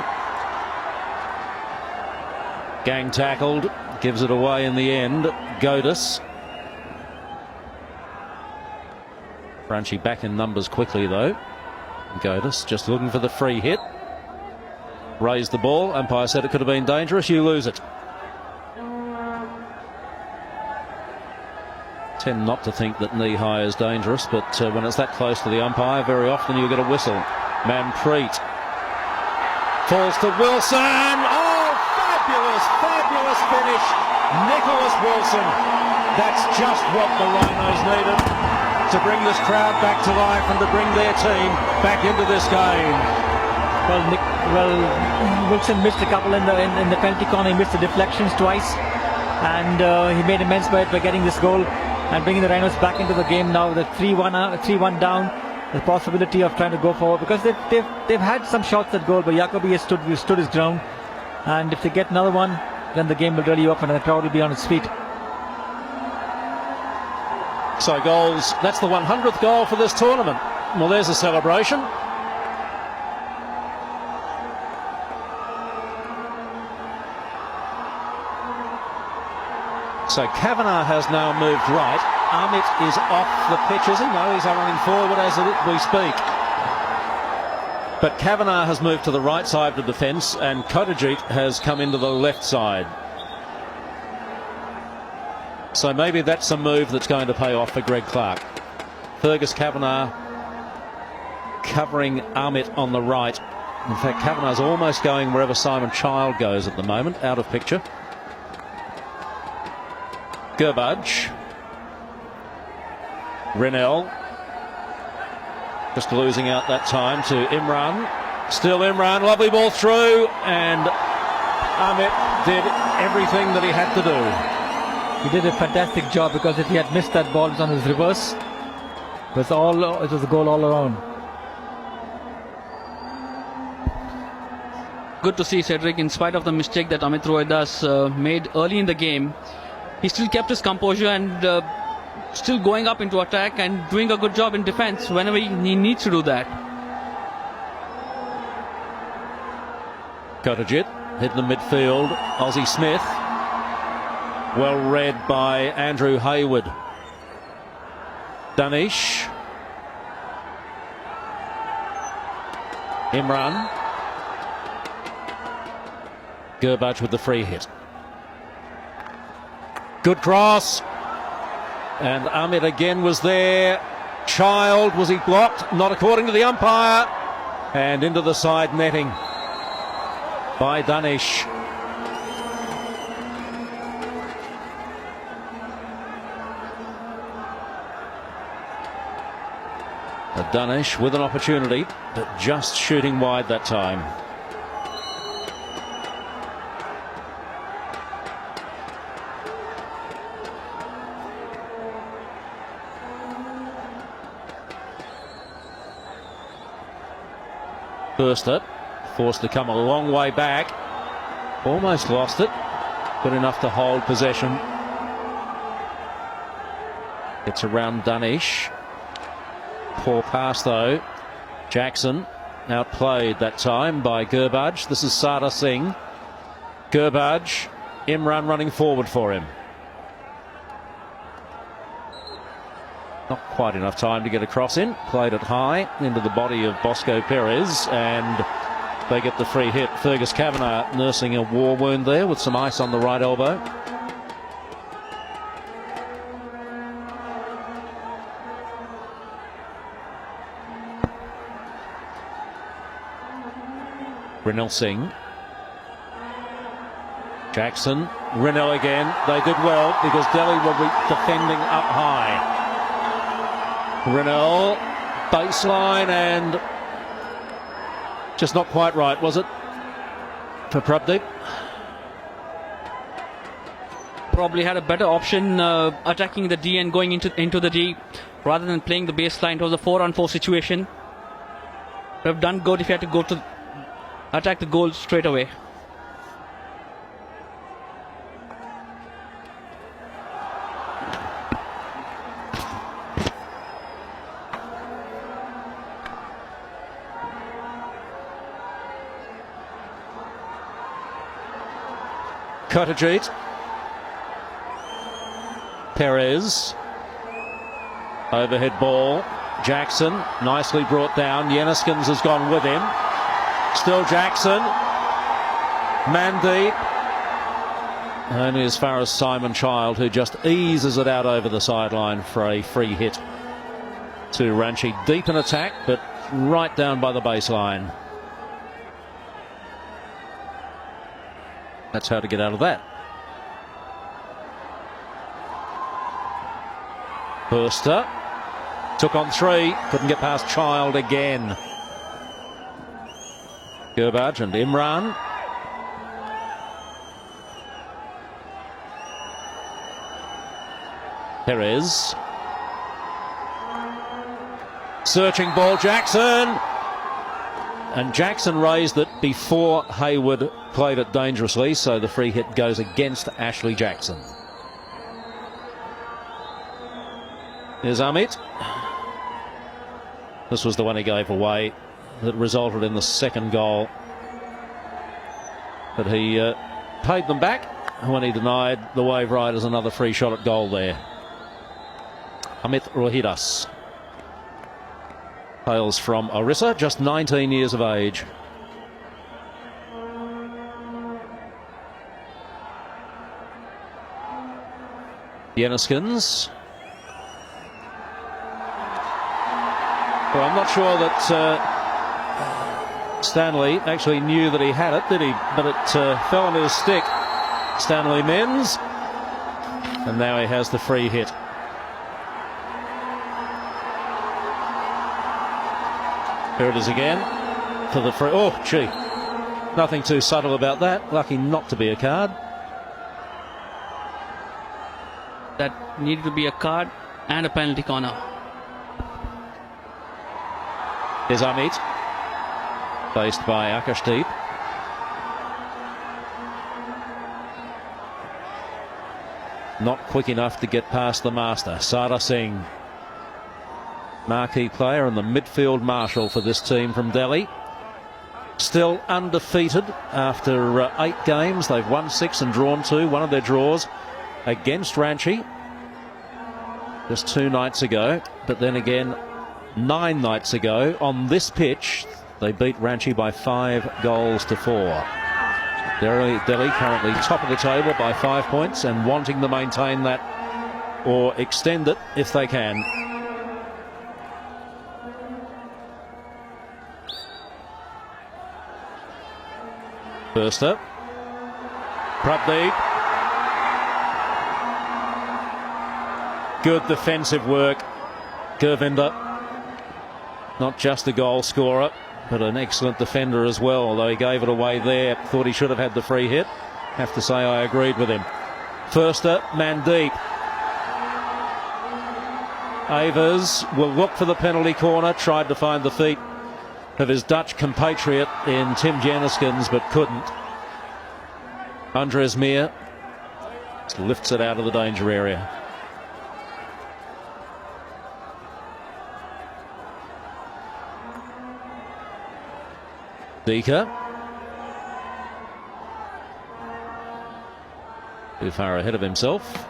S7: Gang tackled. Gives it away in the end. Godis. Ranchi back in numbers quickly though. Godis just looking for the free hit. Raised the ball. Umpire said it could have been dangerous. You lose it. Tend not to think that knee high is dangerous, but when it's that close to the umpire, very often you get a whistle. Manpreet falls to Wilson. Oh, fabulous finish. Nicholas Wilson. That's just what the Rhinos needed to bring this crowd back to life and to bring their team back into this game.
S8: Well, Wilson missed a couple in the penalty corner. He missed the deflections twice, and he made amends by it by getting this goal and bringing the Rhinos back into the game now. The 3-1 down. The possibility of trying to go forward, because they've had some shots at goal, but Jacobi has stood his ground, and if they get another one, then the game will really open and the crowd will be on its feet.
S7: So goals, that's the 100th goal for this tournament. Well, there's a celebration. So Kavanagh has now moved right. Amit is off the pitch, is he? No, he's running forward as we speak. But Kavanagh has moved to the right side of the defence and Kotajit has come into the left side. So maybe that's a move that's going to pay off for Greg Clark. Fergus Kavanagh covering Amit on the right. In fact, Kavanagh's almost going wherever Simon Child goes at the moment, out of picture. Gurbadge. Rinel. Just losing out that time to Imran. Still Imran, lovely ball through, and Amit did everything that he had to do.
S8: He did a fantastic job, because if he had missed that ball, it was on his reverse. It was a goal all around.
S2: Good to see Cedric, in spite of the mistake that Amit Rohidas made early in the game, he still kept his composure and still going up into attack and doing a good job in defense whenever he needs to do that.
S7: Kotajit hit the midfield. Ozzie Smith. Well read by Andrew Hayward. Danish. Imran. Gurbadge with the free hit. Good cross. And Amit again was there. Child, was he blocked? Not according to the umpire. And into the side netting by Danish. Danish with an opportunity, but just shooting wide that time. Burster forced to come a long way back. Almost lost it. Good enough to hold possession. It's around Danish. Poor pass though. Jackson outplayed that time by Gurbadge. This is Sada Singh. Gurbadge. Imran running forward for him. Not quite enough time to get a cross in. Played it high into the body of Bosco Perez, and They get the free hit. Fergus Kavanagh nursing a war wound there with some ice on the right elbow. Rinel Singh. Jackson. Rinel again. They did well because Delhi will be defending up high. Rinel. Baseline and just not quite right, was it, for Prabdeep?
S2: Probably had a better option attacking the D and going into the D rather than playing the baseline. It was a 4-on-4 situation. Would have done good if he had to go to attack the goal straight away.
S7: Kotajit. Perez. Overhead ball. Jackson nicely brought down. Yenniskins has gone with him. Still Jackson. Mandeep. Only as far as Simon Child, who just eases it out over the sideline for a free hit to Ranchi. Deep in attack, but right down by the baseline. That's how to get out of that. Burster took on 3, couldn't get past Child again. Gurbaj and Imran. Perez. Searching ball, Jackson. And Jackson raised it before Hayward played it dangerously, so the free hit goes against Ashley Jackson. Here's Amit. This was the one he gave away that resulted in the second goal. But he paid them back when he denied the Wave Riders another free shot at goal there. Amit Rohidas. Hails from Orissa, just 19 years of age. Yenniskins. Well, I'm not sure that Stanley actually knew that he had it, did he? But it fell on his stick. Stanley Menz. And now he has the free hit. Here it is again for the free. Oh, gee. Nothing too subtle about that. Lucky not to be a card.
S2: That needed to be a card and a penalty corner.
S7: Here's Amit. Faced by Akashdeep. Not quick enough to get past the master. Sada Singh. Marquee player and the midfield marshal for this team from Delhi. Still undefeated after 8 games. They've won 6 and drawn 2. One of their draws against Ranchi just 2 nights ago. But then again, 9 nights ago on this pitch, they beat Ranchi by 5 goals to 4. Delhi currently top of the table by 5 points and wanting to maintain that or extend it if they can. Burster. Prabdeep. Good defensive work. Gurvinder. Not just a goal scorer, but an excellent defender as well, although he gave it away there. Thought he should have had the free hit. Have to say I agreed with him. Firster, Mandeep. Avers will look for the penalty corner. Tried to find the feet of his Dutch compatriot in Tim Yenniskins, but couldn't. Andres Meer lifts it out of the danger area. Dika. Too far ahead of himself.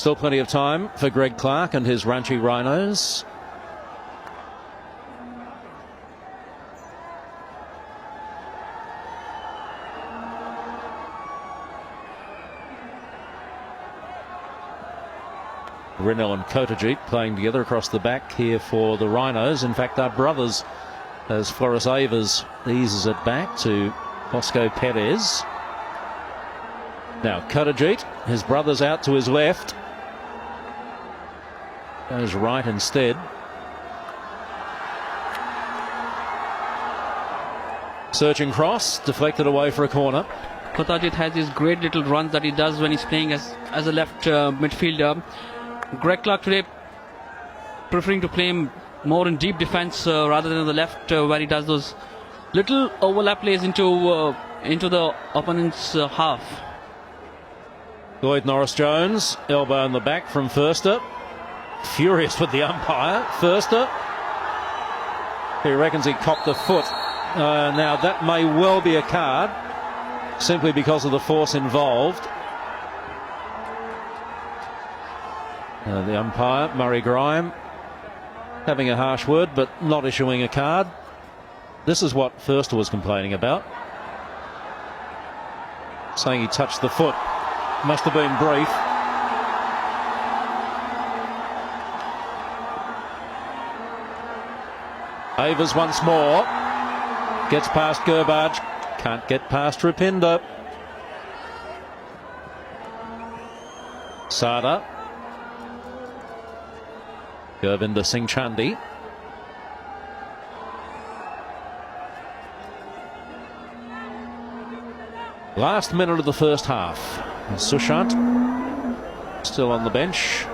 S7: Still plenty of time for Greg Clark and his Ranchi Rhinos. Rinell and Kotajit playing together across the back here for the Rhinos. In fact, they're brothers, as Floris Avers eases it back to Bosco Perez. Now Kotajit, his brother's out to his left. Goes right instead. Searching cross, deflected away for a corner.
S2: Kotajit has these great little runs that he does when he's playing as a left midfielder. Greg Clark today preferring to play him more in deep defense rather than on the left, where he does those little overlap plays into the opponent's half.
S7: Lloyd Norris-Jones, elbow in the back from Förster. Furious with the umpire. Förster, he reckons he copped a foot. Now that may well be a card, simply because of the force involved. The umpire, Murray Grime, having a harsh word but not issuing a card. This is what Förster was complaining about, saying he touched the foot. Must have been brief. Avers once more. Gets past Gerbage. Can't get past Rupinder. Sada. Gurvinder Singh Chandi. Last minute of the first half. Sushant still on the bench.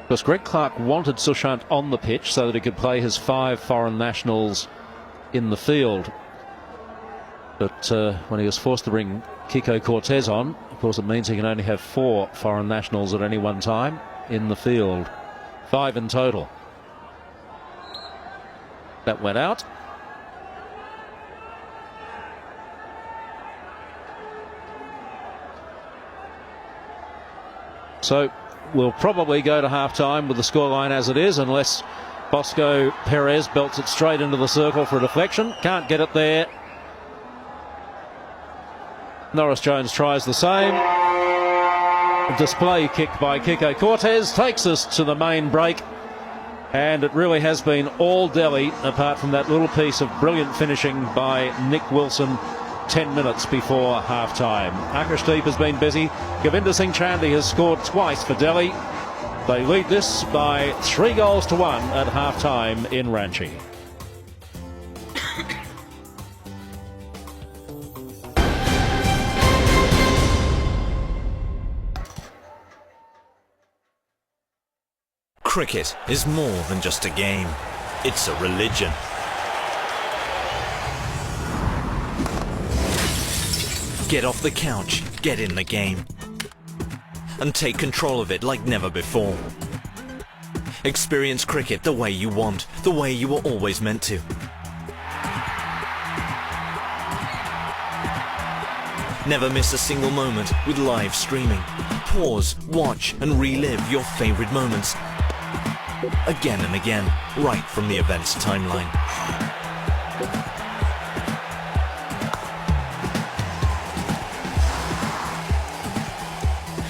S7: Because Greg Clark wanted Sushant on the pitch so that he could play his 5 foreign nationals in the field. But when he was forced to bring Kiko Cortez on, of course it means he can only have 4 foreign nationals at any one time in the field. 5 in total. That went out. So we'll probably go to half-time with the scoreline as it is, unless Bosco Perez belts it straight into the circle for a deflection. Can't get it there. Norris-Jones tries the same. Display kick by Kiko Cortez takes us to the main break. And it really has been all Delhi, apart from that little piece of brilliant finishing by Nick Wilson 10 minutes before half-time. Akashdeep has been busy. Govinder Singh Chandi has scored twice for Delhi. They lead this by 3-1 at half-time in Ranchi.
S4: Cricket is more than just a game. It's a religion. Get off the couch, get in the game, and take control of it like never before. Experience cricket the way you want, the way you were always meant to. Never miss a single moment with live streaming. Pause, watch, and relive your favorite moments again and again, right from the event's timeline.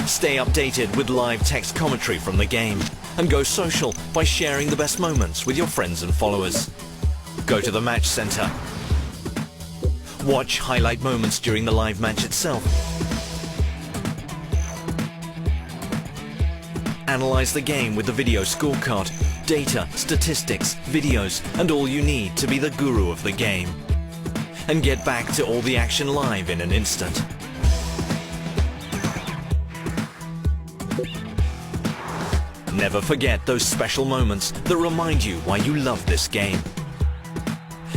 S4: Stay updated with live text commentary from the game, and go social by sharing the best moments with your friends and followers. Go to the match center. Watch highlight moments during the live match itself. Analyze the game with the video scorecard, data, statistics, videos, and all you need to be the guru of the game. And get back to all the action live in an instant. Never forget those special moments that remind you why you love this game.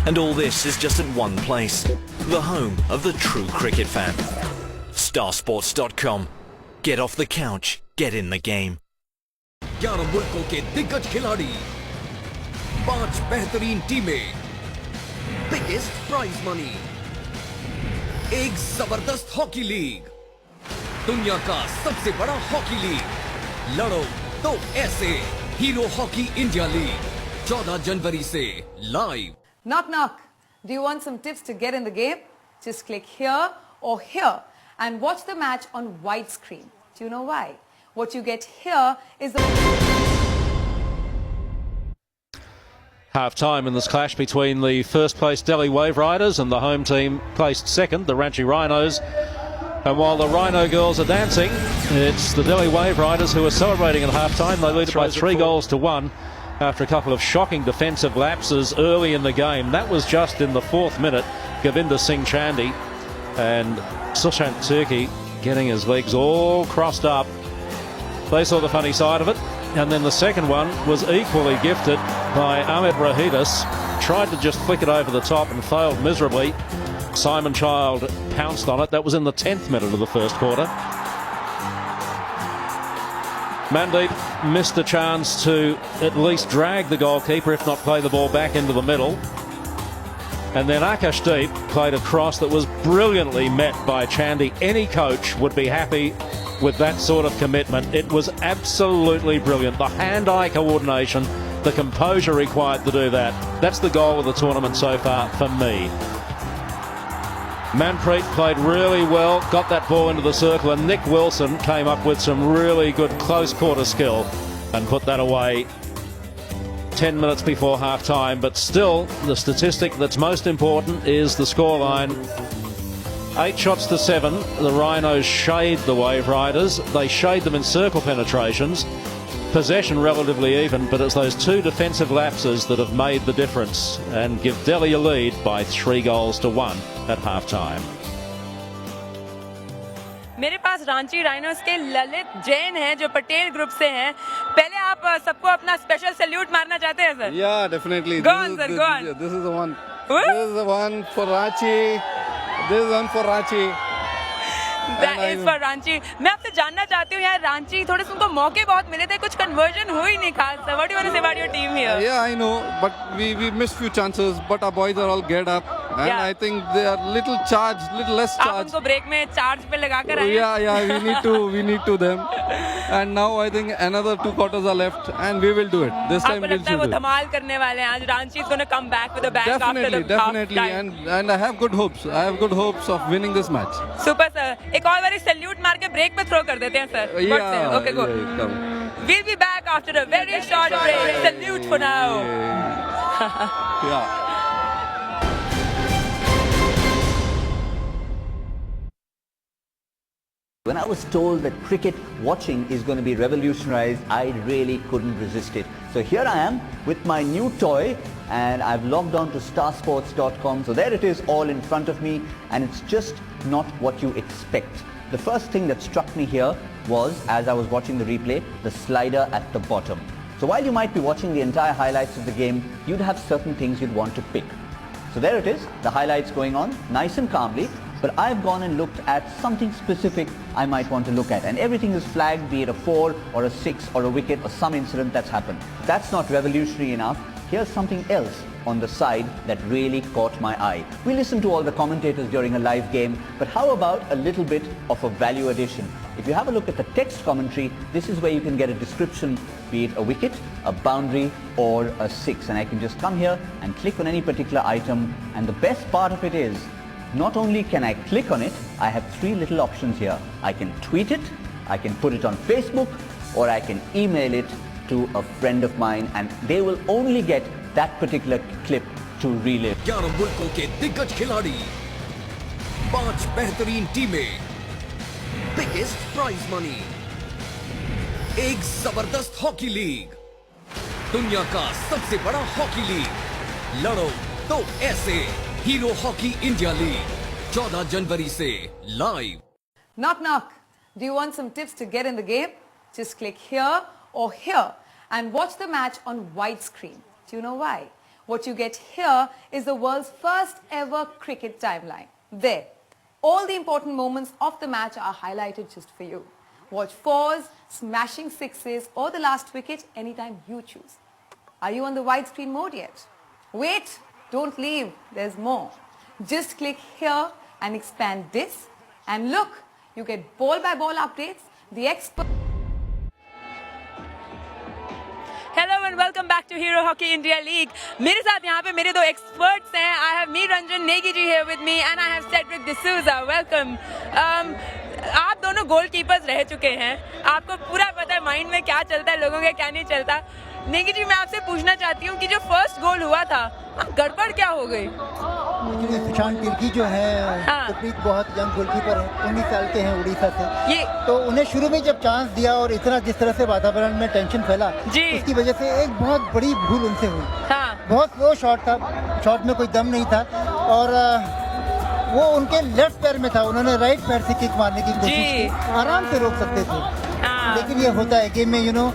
S4: And all this is just at one place, the home of the true cricket fan. Starsports.com. Get off the couch, get in the game.
S5: 11 मुल्कों के दिग्गज खिलाड़ी, 5 बेहतरीन टीमें, biggest prize money, एक जबरदस्त hockey league, दुनिया का सबसे बड़ा हॉकी लीग। लड़ो तो ऐसे। हीरो हॉकी इंडिया लीग 14 जनवरी से live.
S6: Knock knock. Do you want some tips to get in the game? Just click here or here and watch the match on widescreen. Do you know why? What you get here is the
S7: Half time in this clash between the first place Delhi Waveriders and the home team placed second, the Ranchi Rhinos. And while the Rhino girls are dancing, it's the Delhi Waveriders who are celebrating at half time. They lead it by 3-1 after a couple of shocking defensive lapses early in the game. That was just in the 4th minute. Govinda Singh Chandy and Sushant Turkey getting his legs all crossed up. They saw the funny side of it. And then the second one was equally gifted by Ahmed Rahidus. Tried to just flick it over the top and failed miserably. Simon Child pounced on it. That was in the 10th minute of the first quarter. Mandeep missed a chance to at least drag the goalkeeper, if not play the ball back into the middle. And then Akashdeep played a cross that was brilliantly met by Chandy. Any coach would be happy with that sort of commitment. It was absolutely brilliant. The hand-eye coordination, the composure required to do that. That's the goal of the tournament so far for me. Manpreet played really well, got that ball into the circle, and Nick Wilson came up with some really good close quarter skill and put that away 10 minutes before half time. But still, the statistic that's most important is the scoreline. 8 shots to 7. The Rhinos shade the Waveriders. They shade them in circle penetrations. Possession relatively even, but it's those 2 defensive lapses that have made the difference and give Delhi a lead by 3-1 at half time.
S1: मेरे पास Ranchi rhinos के ललित जैन हैं जो Patel group से हैं। पहले आप सबको अपना स्पेशल सैल्यूट मारना चाहते हैं sir?
S11: Yeah, definitely.
S1: Go on, sir. Go on.
S11: This is the one. This is the one for Ranchi. This is one for Ranchi.
S1: That is for Ranchi. मैं आपसे जानना चाहती हूँ यार, रांची थोड़े से उनको मौके बहुत मिले थे, कुछ कन्वर्जन हुई नहीं खास। What do you want to say about your team here?
S11: Yeah, I know, but we missed few chances, but our boys are all geared up, and
S1: Yeah.
S11: I think they are little charged, little less
S1: आप
S11: charged.
S1: उनको break में charge पे लगा कर आए।
S11: Yeah, we need to them, and now I think another 2 quarters are left, and we will do it. This time
S1: आपको
S11: we'll
S1: लगता है
S11: do
S1: वो
S11: it.
S1: धमाल करने वाले हैं आज? Ranchi is going to come back with a bang after the
S11: Definitely,
S1: half time.
S11: and I have good hopes. I have good hopes of winning this match.
S1: Super sir. एक और बारी salute मार के break पे throw कर देते हैं sir. Okay, go.
S11: Yeah, come.
S1: We'll be back after a very short break. Salute for now.
S11: Yeah.
S10: When I was told that cricket watching is going to be revolutionized, I really couldn't resist it. So here I am with my new toy, and I've logged on to starsports.com. So there it is all in front of me, and it's just not what you expect. The first thing that struck me here was, as I was watching the replay, the slider at the bottom. So while you might be watching the entire highlights of the game, you'd have certain things you'd want to pick. So there it is, the highlights going on nice and calmly, but I've gone and looked at something specific I might want to look at, and everything is flagged, be it a 4 or a 6 or a wicket or some incident that's happened. That's not revolutionary enough. Here's something else on the side that really caught my eye. We listen to all the commentators during a live game, but how about a little bit of a value addition? If you have a look at the text commentary, this is where you can get a description, be it a wicket, a boundary or a 6. And I can just come here and click on any particular item, and the best part of it is, not only can I click on it, I have 3 little options here. I can tweet it, I can put it on Facebook, or I can email it to a friend of mine, and they will only get that particular clip to relive.
S5: 11 मुल्कों के दिग्गज खिलाड़ी, 5 बेहतरीन टीमें, biggest prize money, एक जबरदस्त hockey league, दुनिया का सबसे बड़ा हॉकी लीग। लड़ो तो ऐसे। हीरो हॉकी इंडिया लीग 14 जनवरी से live.
S6: Knock knock. Do you want some tips to get in the game? Just click here or here and watch the match on widescreen. Do you know why? What you get here is the world's first ever cricket timeline. There. All the important moments of the match are highlighted just for you. Watch 4s, smashing 6s or the last wicket anytime you choose. Are you on the widescreen mode yet? Wait, don't leave. There's more. Just click here and expand this. And look, you get ball-by-ball updates. The expert.
S1: Hello and welcome back to Hero Hockey India League. मेरे साथ यहाँ पे मेरे दो experts हैं. I have me Ranjan Negi ji here with me and I have Cedric D'Souza. Welcome. आप दोनों goalkeepers रह चुके हैं. आपको पूरा पता है माइंड में क्या चलता है, लोगों के क्या नहीं चलता. नेगी जी, मैं आपसे पूछना चाहती हूँ कि जो फर्स्ट गोल हुआ था, गड़बड़ क्या हो गई?
S12: सुशांत तिर्की जो है, बहुत यंग गोलकीपर है, 19 साल के हैं, उड़ीसा से. ये तो उन्हें शुरू में जब चांस दिया और इतना जिस तरह से वातावरण में टेंशन फैला, उसकी वजह से एक बहुत बड़ी भूल उनसे हुई. बहुत स्लो शॉट था, शॉट में कोई दम नहीं था और वो उनके लेफ्ट पैर में था. उन्होंने राइट पैर से किक मारने की कोशिश की, आराम से रोक सकते थे, लेकिन ये होता है गेम में,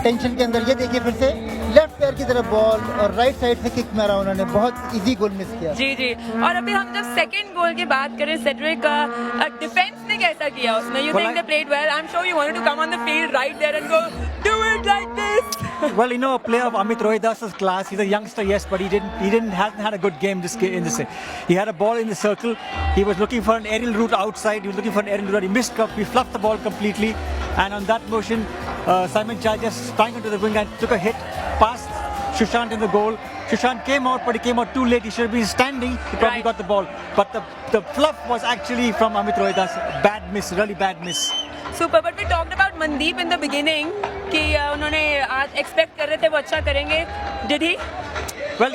S12: टेंशन के अंदर. ये देखिए फिर से लेफ्ट पैर की तरफ बॉल और राइट साइड से किक मारा उन्होंने, बहुत इजी गोल मिस किया.
S1: जी जी. और अभी हम जब सेकंड गोल की बात करें, सेड्रिक का डिफेंस ने कैसा किया उसमें? You think they played well? I'm sure you wanted to come on the field right there and go do it like this.
S8: Well, a player of Amit Rohidas's class. He's a youngster, yes, but hasn't had a good game in this. He had a ball in the circle. He was looking for an aerial route outside. He was looking for an aerial route. He missed. He fluffed the ball completely, and on that motion, Simon Chai just sprang into the wing and took a hit past Sushant in the goal. Sushant came out, but he came out too late. He should have been standing. He probably got the ball, but the fluff was actually from Amit Rohidas. Bad miss, really bad miss.
S1: Super, but we talked about Mandeep in the beginning कि उन्होंने आज expect कर रहे थे वो अच्छा करेंगे. Did he?
S8: Well,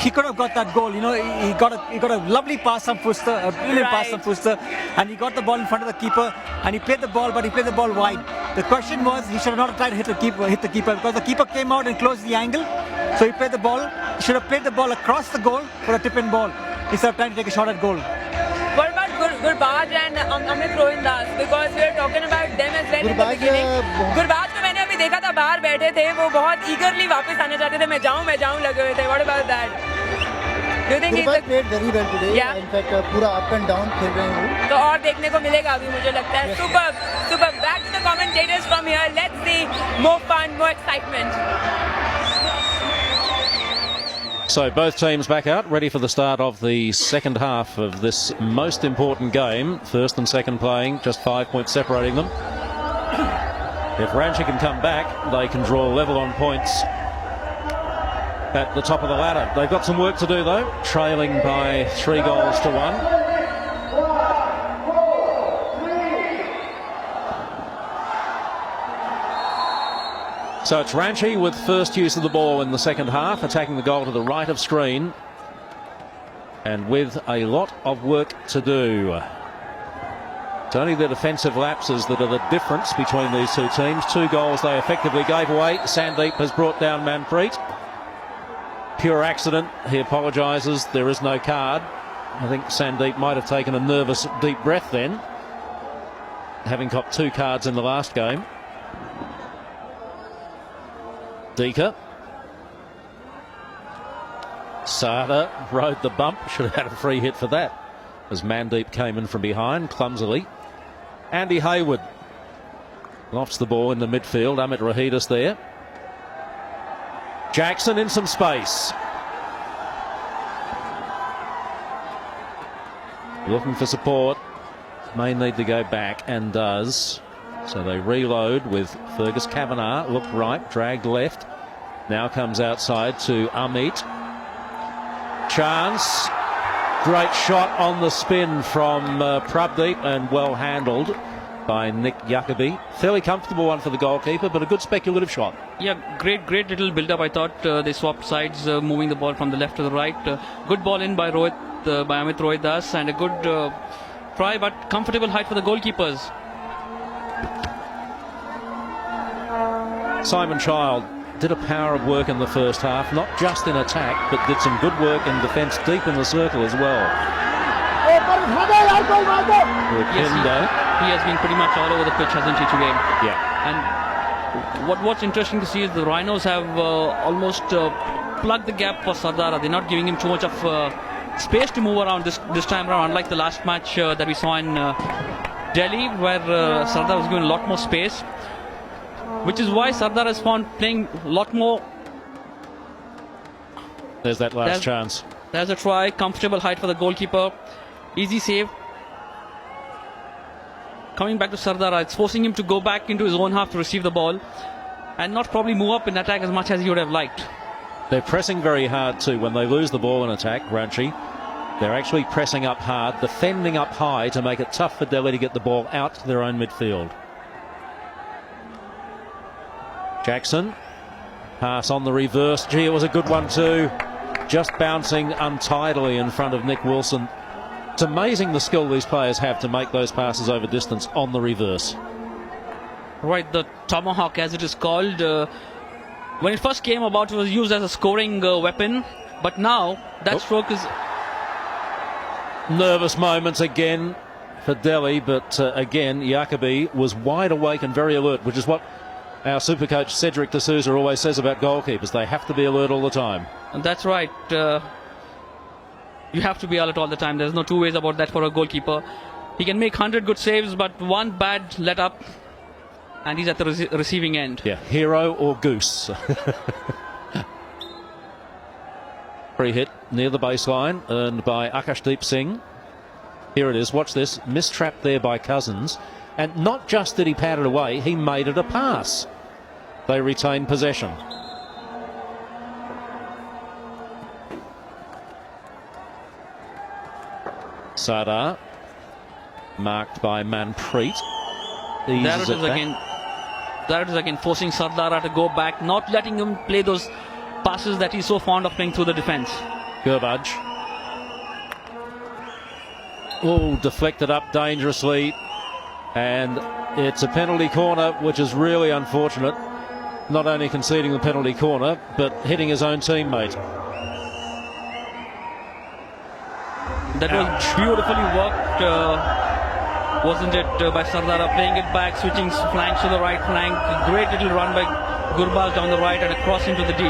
S8: he could have got that goal. He got a lovely pass from Fuster, a brilliant pass from Fuster, and he got the ball in front of the keeper, and he played the ball, but he played the ball wide. The question was he should have not tried to hit the keeper because the keeper came out and closed the angle. So he played the ball. He should have played the ball across the goal for a tip-in ball instead of trying to take a shot at goal.
S1: What about Gurbaj and Amit Rohidas? Because we are talking about them as well in the beginning. Gurbaj को मैंने अभी देखा था, बाहर बैठे थे, वो बहुत eagerly वापस आने चाहते थे, मैं जाऊँ लगे हुए थे. What about that? Do you think
S12: Gurbaj played very well today? Yeah. In fact, पूरा up and down खेल रहे हैं.
S1: तो और देखने को मिलेगा अभी मुझे लगता है. Super. Back to the commentators from here. Let's see more fun, more excitement.
S7: So both teams back out, ready for the start of the second half of this most important game. First and second playing, just 5 points separating them. If Ranchi can come back, they can draw level on points at the top of the ladder. They've got some work to do though, trailing by 3 goals to 1. So it's Ranchi with first use of the ball in the second half, attacking the goal to the right of screen and with a lot of work to do. It's only the defensive lapses that are the difference between these two teams. 2 goals they effectively gave away. Sandeep has brought down Manpreet. Pure accident. He apologises. There is no card. I think Sandeep might have taken a nervous deep breath then, having copped 2 cards in the last game. Deeka. Sada rode the bump. Should have had a free hit for that as Mandeep came in from behind clumsily. Andy Hayward lofts the ball in the midfield. Amit Rohidus there. Jackson in some space. Looking for support. May need to go back and does. So they reload with Fergus Kavanagh. Looked right, dragged left. Now comes outside to Amit. Chance. Great shot on the spin from Prabdeep and well handled by Nick Jacobi. Fairly comfortable one for the goalkeeper, but a good speculative shot.
S2: Yeah, great little build-up. I thought they swapped sides, moving the ball from the left to the right. Good ball in by Amit Rohidas, and a good try, but comfortable height for the goalkeepers.
S7: Simon Child did a power of work in the first half, not just in attack, but did some good work in defence deep in the circle as well.
S2: Yes, he has been pretty much all over the pitch, hasn't he, today?
S7: Yeah.
S2: And what's interesting to see is the Rhinos have almost plugged the gap for Sardara. They're not giving him too much of space to move around this time around, unlike the last match that we saw in Delhi, where Sardar was given a lot more space, which is why Sardar has found playing a lot more.
S7: There's that last chance.
S2: There's a try, comfortable height for the goalkeeper. Easy save. Coming back to Sardara, it's forcing him to go back into his own half to receive the ball and not probably move up in attack as much as he would have liked.
S7: They're pressing very hard too. When they lose the ball in attack, Ranchi, they're actually pressing up hard, defending up high to make it tough for Delhi to get the ball out to their own midfield. Jackson, pass on the reverse. Gee, it was a good one too. Just bouncing untidily in front of Nick Wilson. It's amazing the skill these players have to make those passes over distance on the reverse.
S2: Right, the tomahawk as it is called. When it first came about, it was used as a scoring weapon. But now, that stroke is...
S7: Nervous moments again for Delhi. But again, Jacobi was wide awake and very alert, which is what our super coach Cedric D'Souza always says about goalkeepers. They have to be alert all the time.
S2: And that's right. You have to be alert all the time. There's no two ways about that for a goalkeeper. He can make 100 good saves, but one bad let up, and he's at the receiving end.
S7: Yeah, hero or goose. Free hit near the baseline, earned by Akashdeep Singh. Here it is, watch this. Mistrapped there by Cousins. And not just did he pat it away, he made it a pass. They retain possession. Sardar, marked by Manpreet.
S2: There it is again, forcing Sardara to go back, not letting him play those passes that he's so fond of playing through the defense.
S7: Gurbaj. Oh, deflected up dangerously. And it's a penalty corner, which is really unfortunate. Not only conceding the penalty corner, but hitting his own teammate.
S2: That was beautifully worked, wasn't it, by Sardara, playing it back, switching flanks to the right flank. A great little run by Gurbaz down the right and a cross into the D.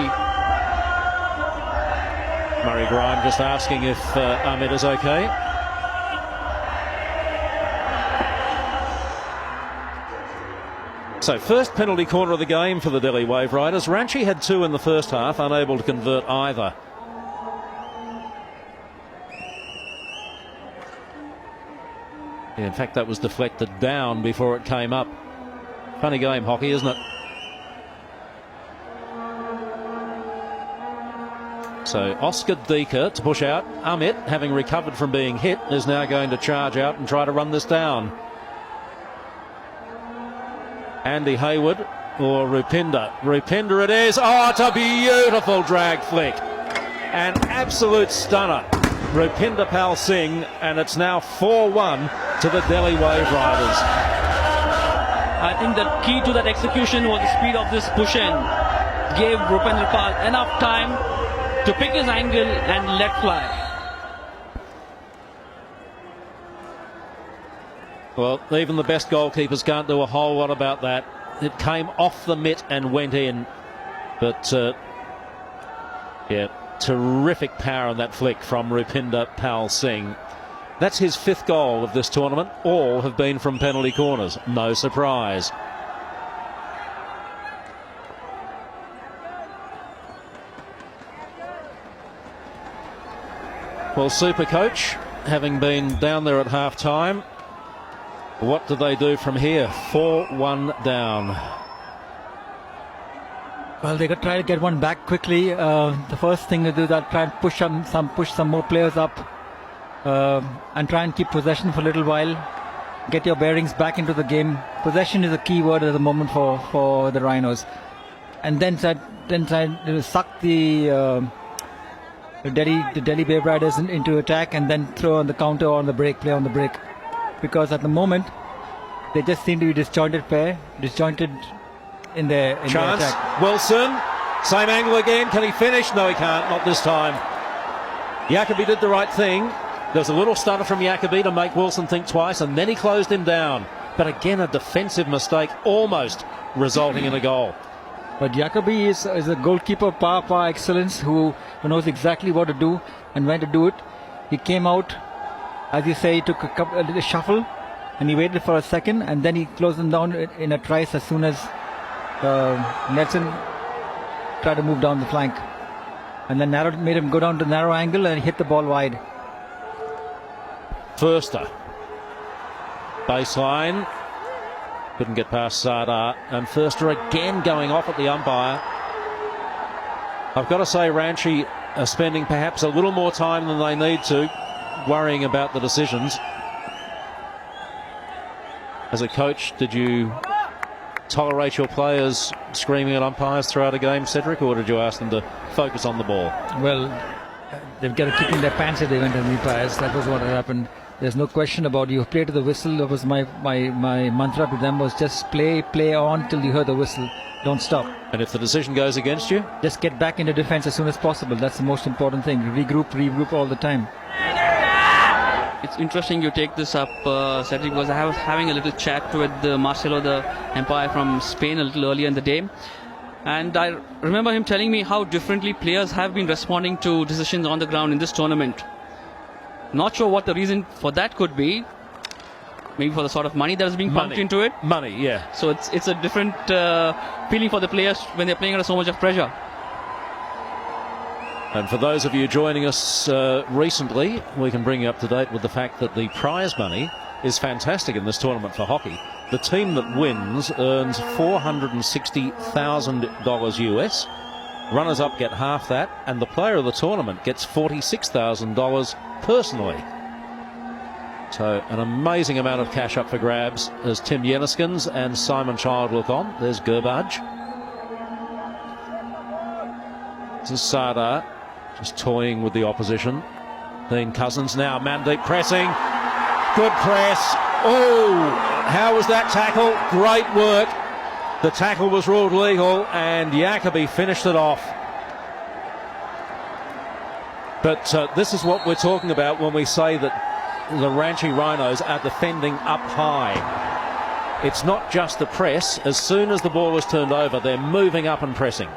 S7: Murray Grime just asking if Ahmed is okay. So first penalty corner of the game for the Delhi Waveriders. Ranchi had two in the first half, unable to convert either. Yeah, in fact, that was deflected down before it came up. Funny game, hockey, isn't it? So Oscar Dika to push out. Amit, having recovered from being hit, is now going to charge out and try to run this down. Andy Hayward or Rupinder. Rupinder it is. Oh, it's a beautiful drag flick. An absolute stunner. Rupinder Pal Singh, and it's now 4-1 to the Delhi Waveriders.
S2: I think the key to that execution was the speed of this push-in. Gave Rupinder Pal enough time to pick his angle and let fly.
S7: Well, even the best goalkeepers can't do a whole lot about that. It came off the mitt and went in. But, yeah, terrific power in that flick from Rupinder Pal Singh. That's his fifth goal of this tournament. All have been from penalty corners. No surprise. Well, Super Coach, having been down there at half-time, what do they do from here? 4-1 down.
S8: Well, they got to try to get one back quickly. The first thing to do is try and push some more players up, and try and keep possession for a little while. Get your bearings back into the game. Possession is a key word at the moment for the Rhinos. And then try to suck the Delhi Waveriders into attack, and then throw on the counter or on the break, play on the break. Because at the moment, they just seem to be disjointed in their attack.
S7: Wilson, same angle again. Can he finish? No, he can't. Not this time. Jacobi did the right thing. There's a little stutter from Jacobi to make Wilson think twice, and then he closed him down. But again, a defensive mistake, almost resulting in a goal.
S8: But Jacobi is a goalkeeper par excellence who knows exactly what to do and when to do it. He came out, as you say, he took a little shuffle, and he waited for a second, and then he closed him down in a trice as soon as Nelson tried to move down the flank. And then made him go down to narrow angle and hit the ball wide.
S7: Förster. Baseline. Couldn't get past Sardar. And Förster again going off at the umpire. I've got to say Ranchi are spending perhaps a little more time than they need to worrying about the decisions. As a coach, did you tolerate your players screaming at umpires throughout a game, Cedric, or did you ask them to focus on the ball?
S8: Well, they've got a kick in their pants if they went at the umpires. That was what happened. There's no question about it. You play to the whistle. That was my mantra to them was just play on till you hear the whistle. Don't stop.
S7: And if the decision goes against you?
S8: Just get back into defense as soon as possible. That's the most important thing. Regroup all the time.
S2: It's interesting you take this up, Cedric, because I was having a little chat with Marcelo, the umpire from Spain, a little earlier in the day. And I remember him telling me how differently players have been responding to decisions on the ground in this tournament. Not sure what the reason for that could be. Maybe for the sort of money that is being pumped into it.
S7: Money, yeah.
S2: So it's a different feeling for the players when they're playing under so much of pressure.
S7: And for those of you joining us recently, we can bring you up to date with the fact that the prize money is fantastic in this tournament for hockey. The team that wins earns $460,000 US. Runners-up get half that, and the player of the tournament gets $46,000 personally. So an amazing amount of cash up for grabs as Tim Yenniskins and Simon Child look on. There's Gerbage. This is Sardar just toying with the opposition. Dean Cousins now, Mandeep pressing. Good press. Oh, how was that tackle? Great work. The tackle was ruled legal and Jacobi finished it off. But this is what we're talking about when we say that the Ranchi Rhinos are defending up high. It's not just the press. As soon as the ball is turned over, they're moving up and pressing.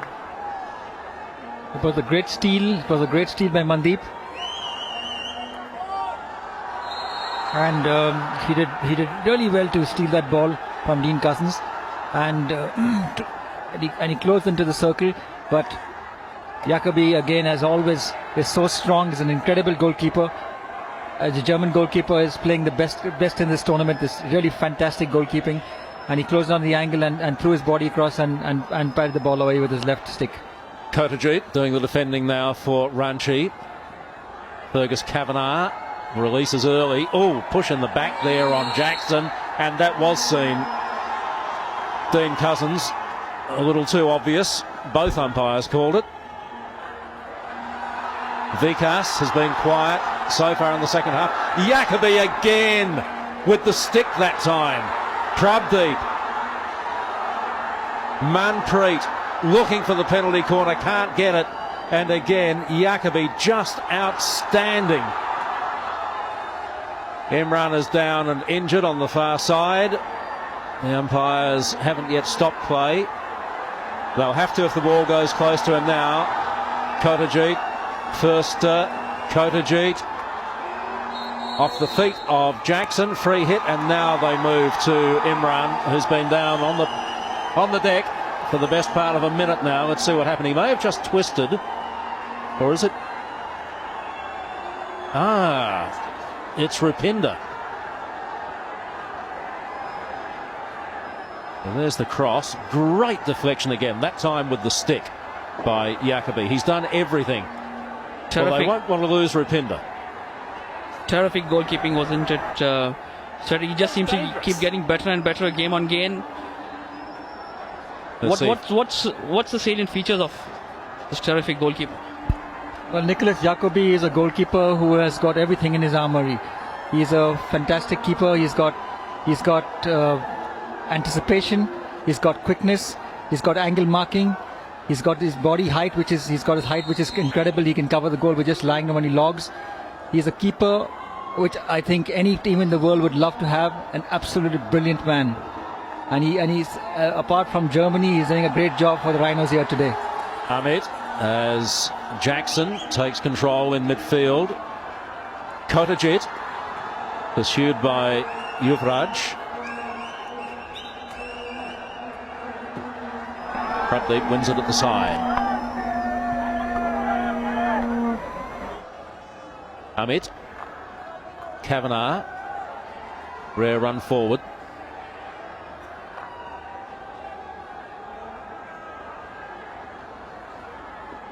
S8: It was a great steal. It was a great steal by Mandeep. And he did really well to steal that ball from Dean Cousins. And he closed into the circle. But Jacobi, again, as always, is so strong. He's an incredible goalkeeper. As the German goalkeeper is playing the best in this tournament. This really fantastic goalkeeping. And he closed on the angle and threw his body across and patted the ball away with his left stick.
S7: Kotajit doing the defending now for Ranchi. Fergus Kavanagh releases early. Oh, push in the back there on Jackson. And that was seen. Dean Cousins, a little too obvious. Both umpires called it. Vikas has been quiet so far in the second half. Jacobi again with the stick that time. Prabdeep. Manpreet looking for the penalty corner, can't get it. And again, Jacobi just outstanding. Imran is down and injured on the far side. The umpires haven't yet stopped play. They'll have to if the ball goes close to him now. Kotajit, Förster, Kotajit. Off the feet of Jackson, free hit, and now they move to Imran, who's been down on the deck for the best part of a minute now. Let's see what happened. He may have just twisted, or is it? It's Rupinder. And there's the cross. Great deflection again, that time with the stick by Jacobi. He's done everything. Well, they won't want to lose Rupinder.
S2: Terrific goalkeeping, wasn't it? He just seems to keep getting better and better game on game. What's the salient features of this terrific goalkeeper?
S8: Well, Nicholas Jacobi is a goalkeeper who has got everything in his armory. He's a fantastic keeper. He's got anticipation. He's got quickness. He's got angle marking. He's got his body height, which is incredible. He can cover the goal with just lying when he logs. He's a keeper which I think any team in the world would love to have. An absolutely brilliant man. And he's apart from Germany, he's doing a great job for the Rhinos here today.
S7: Amit, as Jackson takes control in midfield. Kotajit, pursued by Yuvraj. Prabdeep wins it at the side. Amit. Kavanagh. Rare run forward.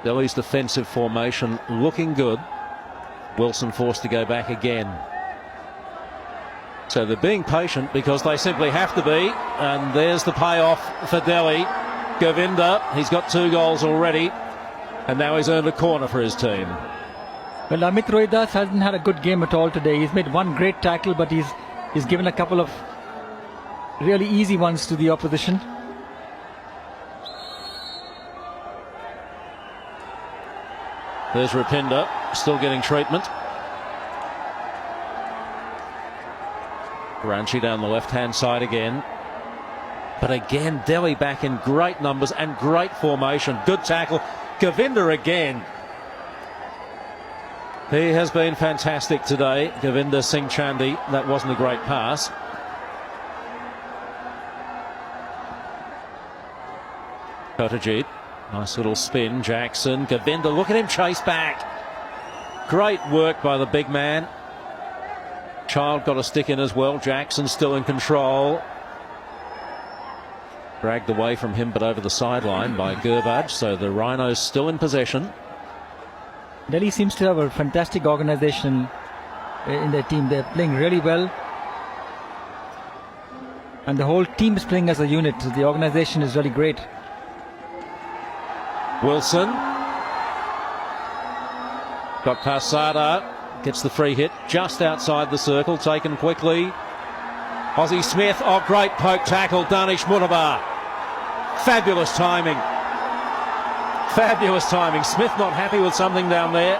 S7: Delhi's defensive formation looking good. Wilson forced to go back again. So they're being patient because they simply have to be. And there's the payoff for Delhi. Govinda, he's got 2 goals already. And now he's earned a corner for his team.
S8: Well, Amit Rohidas hasn't had a good game at all today. He's made one great tackle, but he's given a couple of really easy ones to the opposition.
S7: There's Rupinder, still getting treatment. Ranchi down the left-hand side again. But again, Delhi back in great numbers and great formation. Good tackle. Govinda again. He has been fantastic today. Govinda Singh Chandy. That wasn't a great pass. Kotajit. Nice little spin. Jackson. Govinda. Look at him chase back. Great work by the big man. Child got a stick in as well. Jackson still in control. Dragged away from him, but over the sideline by Gurbaj. So the Rhinos still in possession.
S8: Delhi seems to have a fantastic organization in their team. They're playing really well. And the whole team is playing as a unit. The organization is really great.
S7: Wilson. Got Pasada. Gets the free hit just outside the circle. Taken quickly. Ozzie Smith. Oh, great poke tackle. Danish Munabar. Fabulous timing. Fabulous timing. Smith not happy with something down there.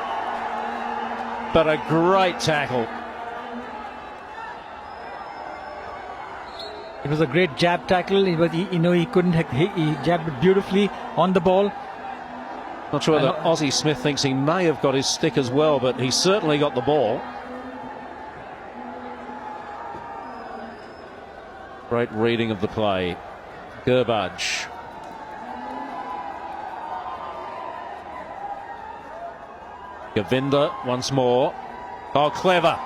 S7: But a great tackle.
S8: It was a great jab tackle. He couldn't. He jabbed it beautifully on the ball.
S7: Not sure whether Ozzie Smith thinks he may have got his stick as well, but he certainly got the ball. Great reading of the play. Gurbaj. Govinda once more. Oh, clever.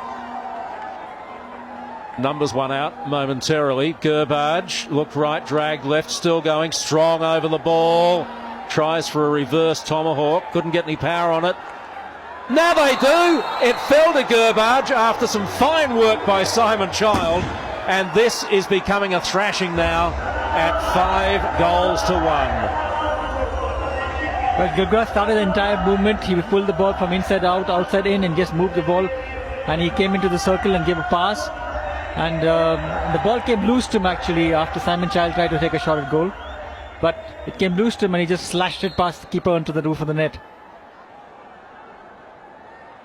S7: Numbers one out momentarily. Gurbaj looked right, dragged left, still going strong over the ball. Tries for a reverse tomahawk. Couldn't get any power on it. Now they do. It fell to Gurbaj after some fine work by Simon Child. And this is becoming a thrashing now at 5 goals to 1.
S8: Well, Gurbaj started the entire movement. He pulled the ball from inside out, outside in, and just moved the ball. And he came into the circle and gave a pass. And the ball came loose to him actually after Simon Child tried to take a shot at goal. But it came loose to him and he just slashed it past the keeper onto the roof of the net.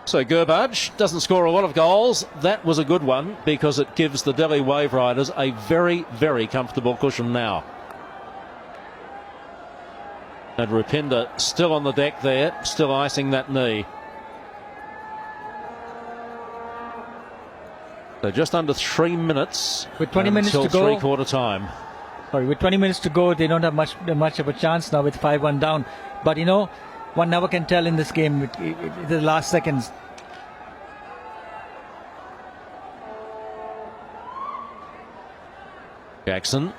S7: So Gurbaj doesn't score a lot of goals. That was a good one because it gives the Delhi Waveriders a very, very comfortable cushion now. And Rupinder still on the deck there, still icing that knee. So just under 3 minutes
S8: with 20 minutes to go,
S7: three-quarter time.
S8: Sorry, with 20 minutes to go, they don't have much of a chance now with 5-1 down. But one never can tell in this game. The last seconds.
S7: Jackson.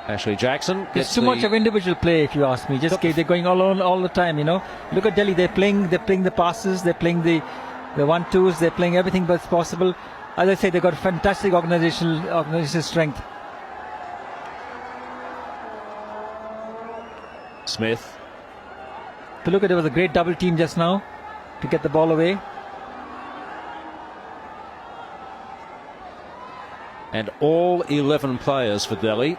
S7: Ashley Jackson.
S8: There's too much of individual play, if you ask me. They're going all the time. Look at Delhi. They're playing the passes. They're playing the 1-2s. They're playing everything that's possible. As I say, they've got fantastic organizational strength.
S7: Smith.
S8: To look at, it was a great double team just now to get the ball away.
S7: And all 11 players for Delhi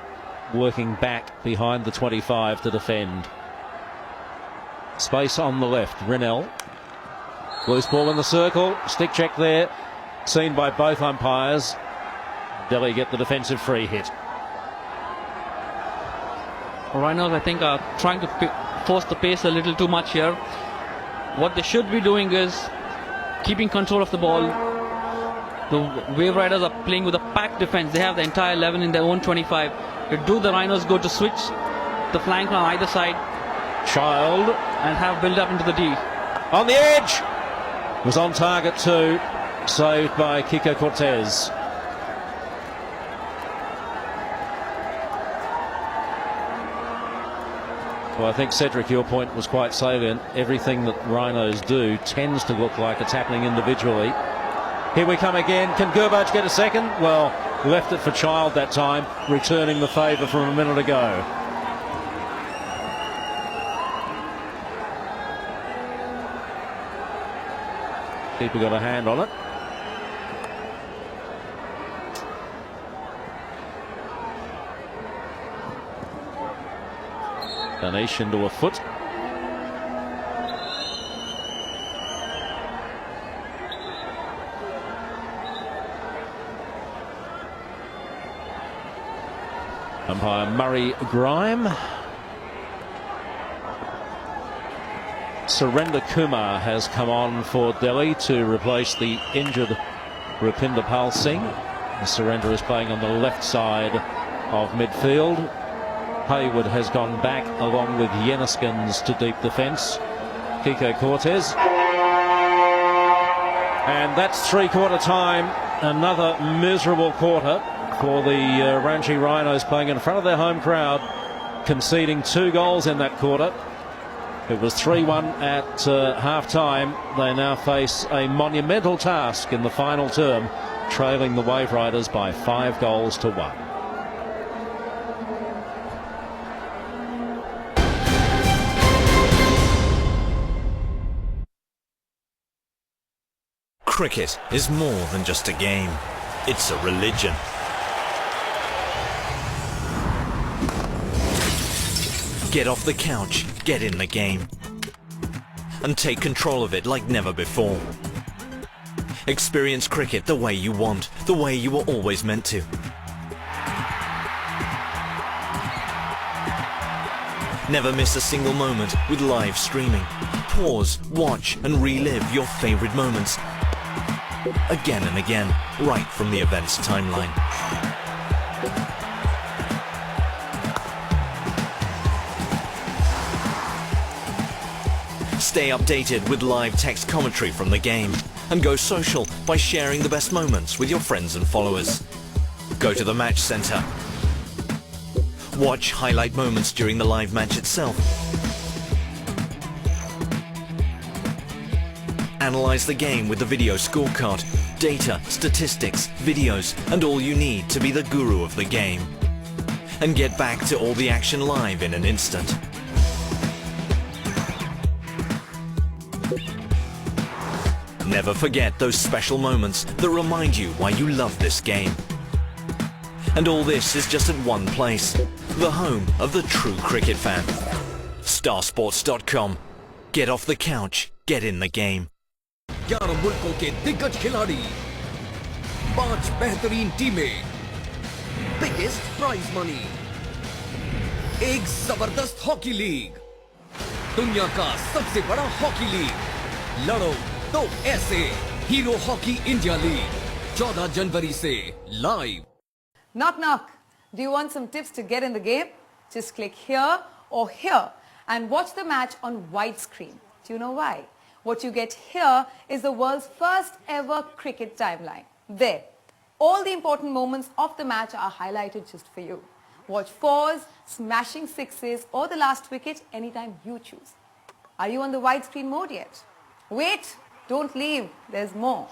S7: working back behind the 25 to defend. Space on the left. Rinell. Loose ball in the circle. Stick check there. Seen by both umpires. Delhi get the defensive free hit.
S2: Rhinos, I think, are trying to force the pace a little too much here. What they should be doing is keeping control of the ball. The Waveriders are playing with a packed defense. They have the entire 11 in their own 25. Do the Rhinos go to switch the flank on either side.
S7: Child.
S2: And have build up into the D.
S7: On the edge. Was on target too. Saved by Kiko Cortez. Well, I think, Cedric, your point was quite salient. Everything that Rhinos do tends to look like it's happening individually. Here we come again. Can Gurbaj get a second? Well, left it for Child that time, returning the favour from a minute ago. Keeper got a hand on it. Ganesh into a foot. Umpire Murray Grime. Surrender Kumar has come on for Delhi to replace the injured Rupinder Pal Singh. Surrender is playing on the left side of midfield. Hayward has gone back along with Yenniskins to deep defence. Kiko Cortez. And that's three-quarter time. Another miserable quarter for the Ranchi Rhinos, playing in front of their home crowd, conceding 2 goals in that quarter. It was 3-1 at half-time. They now face a monumental task in the final term, trailing the Waveriders by 5 goals to 1.
S4: Cricket is more than just a game. It's a religion. Get off the couch, get in the game, and take control of it like never before. Experience cricket the way you want, the way you were always meant to. Never miss a single moment with live streaming. Pause, watch, and relive your favorite moments again and again, right from the event's timeline. Stay updated with live text commentary from the game, and go social by sharing the best moments with your friends and followers. Go to the match centre. Watch highlight moments during the live match itself. Analyze the game with the video scorecard, data, statistics, videos, and all you need to be the guru of the game. And get back to all the action live in an instant. Never forget those special moments that remind you why you love this game. And all this is just at one place, the home of the true cricket fan. Starsports.com. Get off the couch, get in the game.
S5: 11 मुल्कों के दिग्गज खिलाड़ी, 5 बेहतरीन टीमें, biggest prize money, एक जबरदस्त hockey league, दुनिया का सबसे बड़ा हॉकी लीग, लड़ो तो ऐसे, हीरो हॉकी इंडिया लीग, 14 जनवरी से live.
S6: Knock knock. Do you want some tips to get in the game? Just click here or here and watch the match on widescreen. Do you know why? What you get here is the world's first ever cricket timeline. There, all the important moments of the match are highlighted just for you. Watch 4s, smashing 6s or the last wicket anytime you choose. Are you on the widescreen mode yet? Wait, don't leave, there's more.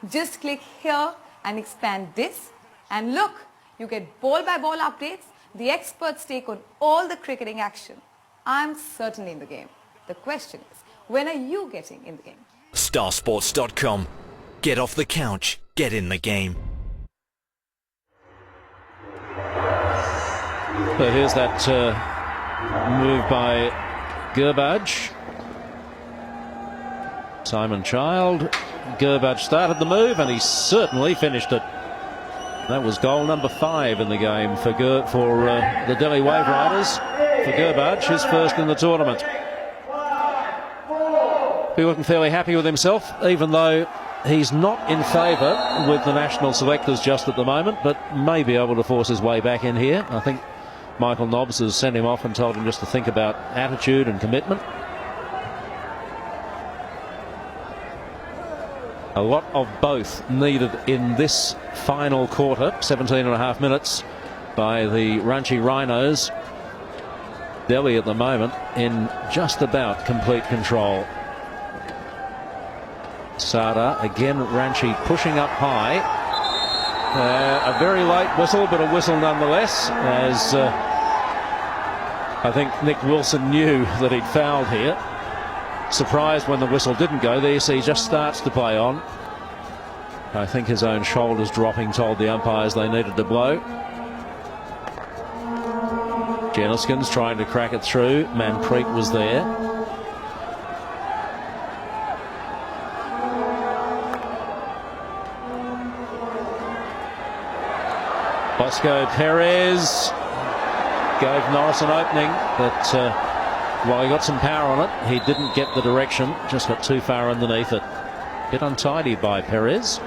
S6: Just click here and expand this, and look, you get ball by ball updates, the experts take on all the cricketing action. I'm certainly in the game. The question is, when are you getting in the game?
S4: Starsports.com. Get off the couch, get in the game.
S7: So here's that move by Gurbaj. Simon Child. Gurbaj started the move and he certainly finished it. That was goal number 5 in the game for the Delhi Waveriders. For Gurbaj, his first in the tournament. He looking fairly happy with himself, even though he's not in favour with the national selectors just at the moment, but may be able to force his way back in here. I think Michael Nobbs has sent him off and told him just to think about attitude and commitment. A lot of both needed in this final quarter, 17.5 minutes by the Ranchi Rhinos. Delhi at the moment in just about complete control. Sada again, Ranchi pushing up high. A very late whistle, but a whistle nonetheless, as I think Nick Wilson knew that he'd fouled here. Surprised when the whistle didn't go. There you see, he just starts to play on. I think his own shoulders dropping told the umpires they needed to blow. Jeniskins trying to crack it through. Manpreet was there. Bosco Perez gave Norris an opening, but while he got some power on it, he didn't get the direction, just got too far underneath it. Bit untidy by Perez.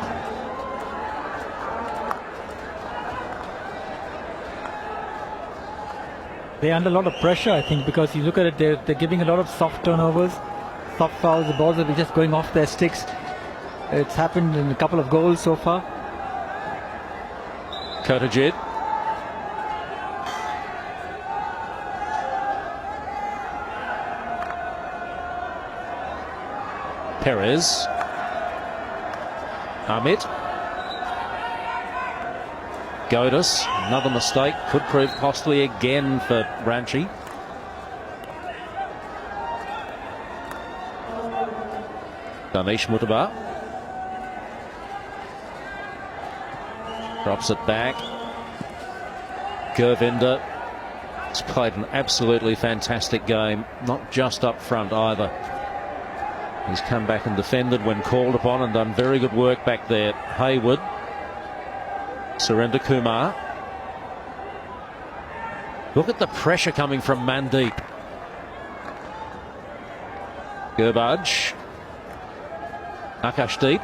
S8: They're under a lot of pressure, I think, because you look at it, they're giving a lot of soft turnovers, soft fouls. The balls are just going off their sticks. It's happened in a couple of goals so far.
S7: Kotajid. Perez. Amit. Godus, another mistake, could prove costly again for Ranchi. Danish Mutaba drops it back. Gurvinder has played an absolutely fantastic game, not just up front either. He's come back and defended when called upon and done very good work back there. Hayward. Surinder Kumar. Look at the pressure coming from Mandeep. Gurbaj. Akashdeep.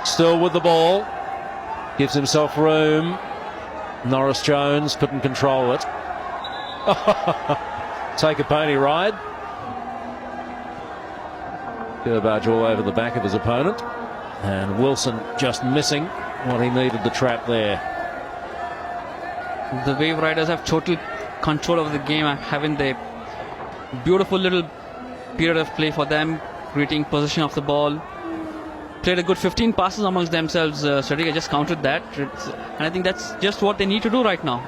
S7: Still with the ball. Gives himself room. Norris Jones couldn't control it. Take a pony ride. Gurbaj all over the back of his opponent. And Wilson just missing what he needed to trap there.
S2: The Waveriders have total control of the game, having the beautiful little period of play for them, creating possession of the ball. Played a good 15 passes amongst themselves. Sadiq just counted that, and I think that's just what they need to do right now.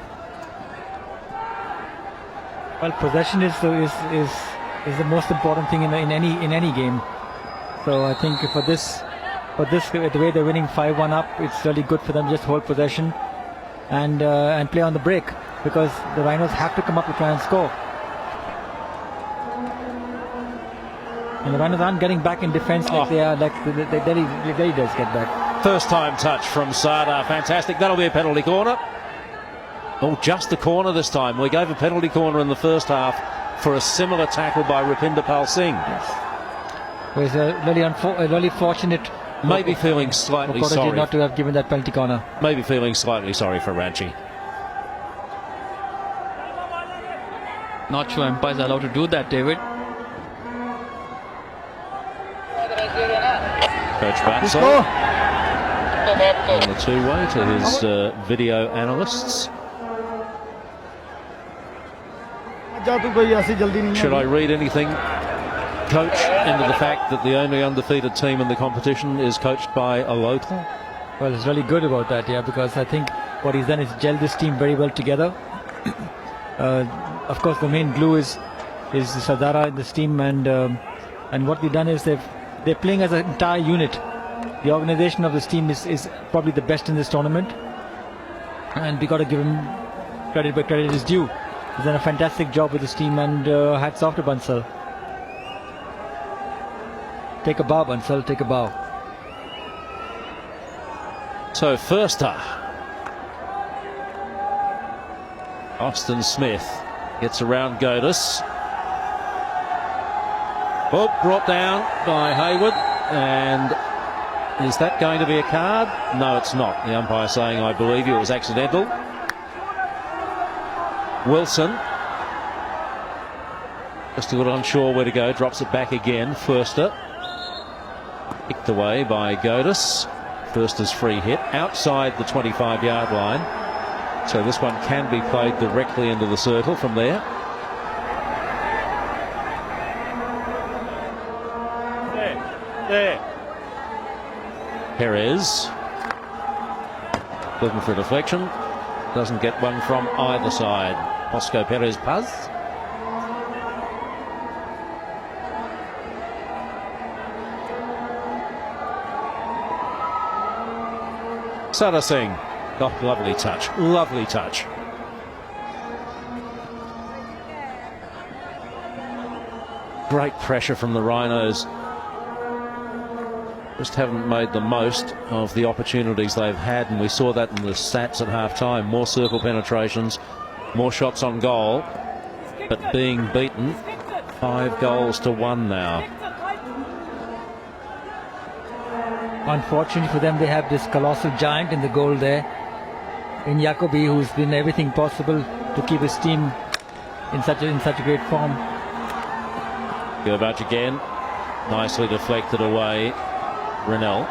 S8: Well, possession is the most important thing in any game. So I think for this, the way they're winning 5-1 up, it's really good for them to just hold possession and play on the break, because the Rhinos have to come up to try and score. And the Rhinos aren't getting back in defense like they are, like the Delhi does get back.
S7: First time touch from Sada, fantastic. That'll be a penalty corner. Oh, just the corner this time. We gave a penalty corner in the first half for a similar tackle by Rupinder Pal Singh.
S8: Yes. It was really fortunate.
S7: Maybe feeling slightly sorry
S8: not to have given that penalty corner.
S7: Maybe feeling slightly sorry for Ranchi.
S2: Not sure umpires are allowed to do that, David.
S7: Coach Bansal on the two-way to his video analysts. Should I read anything, Coach, into the fact that the only undefeated team in the competition is coached by a local?
S8: Well, it's really good about that, yeah, because I think what he's done is gel this team very well together. Of course, the main glue is Sardara in this team, and what they've done is they're playing as an entire unit. The organization of this team is probably the best in this tournament, and we got to give him credit where credit is due. He's done a fantastic job with this team, and hats off to Bansal. Take a bow, Bansal, take a bow.
S7: So Firster. Austin Smith gets around Godus. Oh, brought down by Hayward, and Is that going to be a card? No, it's not. The umpire saying, I believe you, it was accidental. Wilson, just a little unsure where to go, drops it back again. Förster, kicked away by Godis. Förster's free hit outside the 25-yard line. So this one can be played directly into the circle from there.
S9: There.
S7: Perez looking for a deflection, doesn't get one from either side. Moscow Perez Paz. Sada Singh, oh, lovely touch, lovely touch. Great pressure from the Rhinos. Just haven't made the most of the opportunities they've had, and we saw that in the stats at half-time. More circle penetrations, more shots on goal, but being beaten 5 goals to 1 now.
S8: Unfortunately for them, they have this colossal giant in the goal there, in Jacobi, who's been everything possible to keep his team in such a great form.
S7: Gervach again, nicely deflected away. Rennell.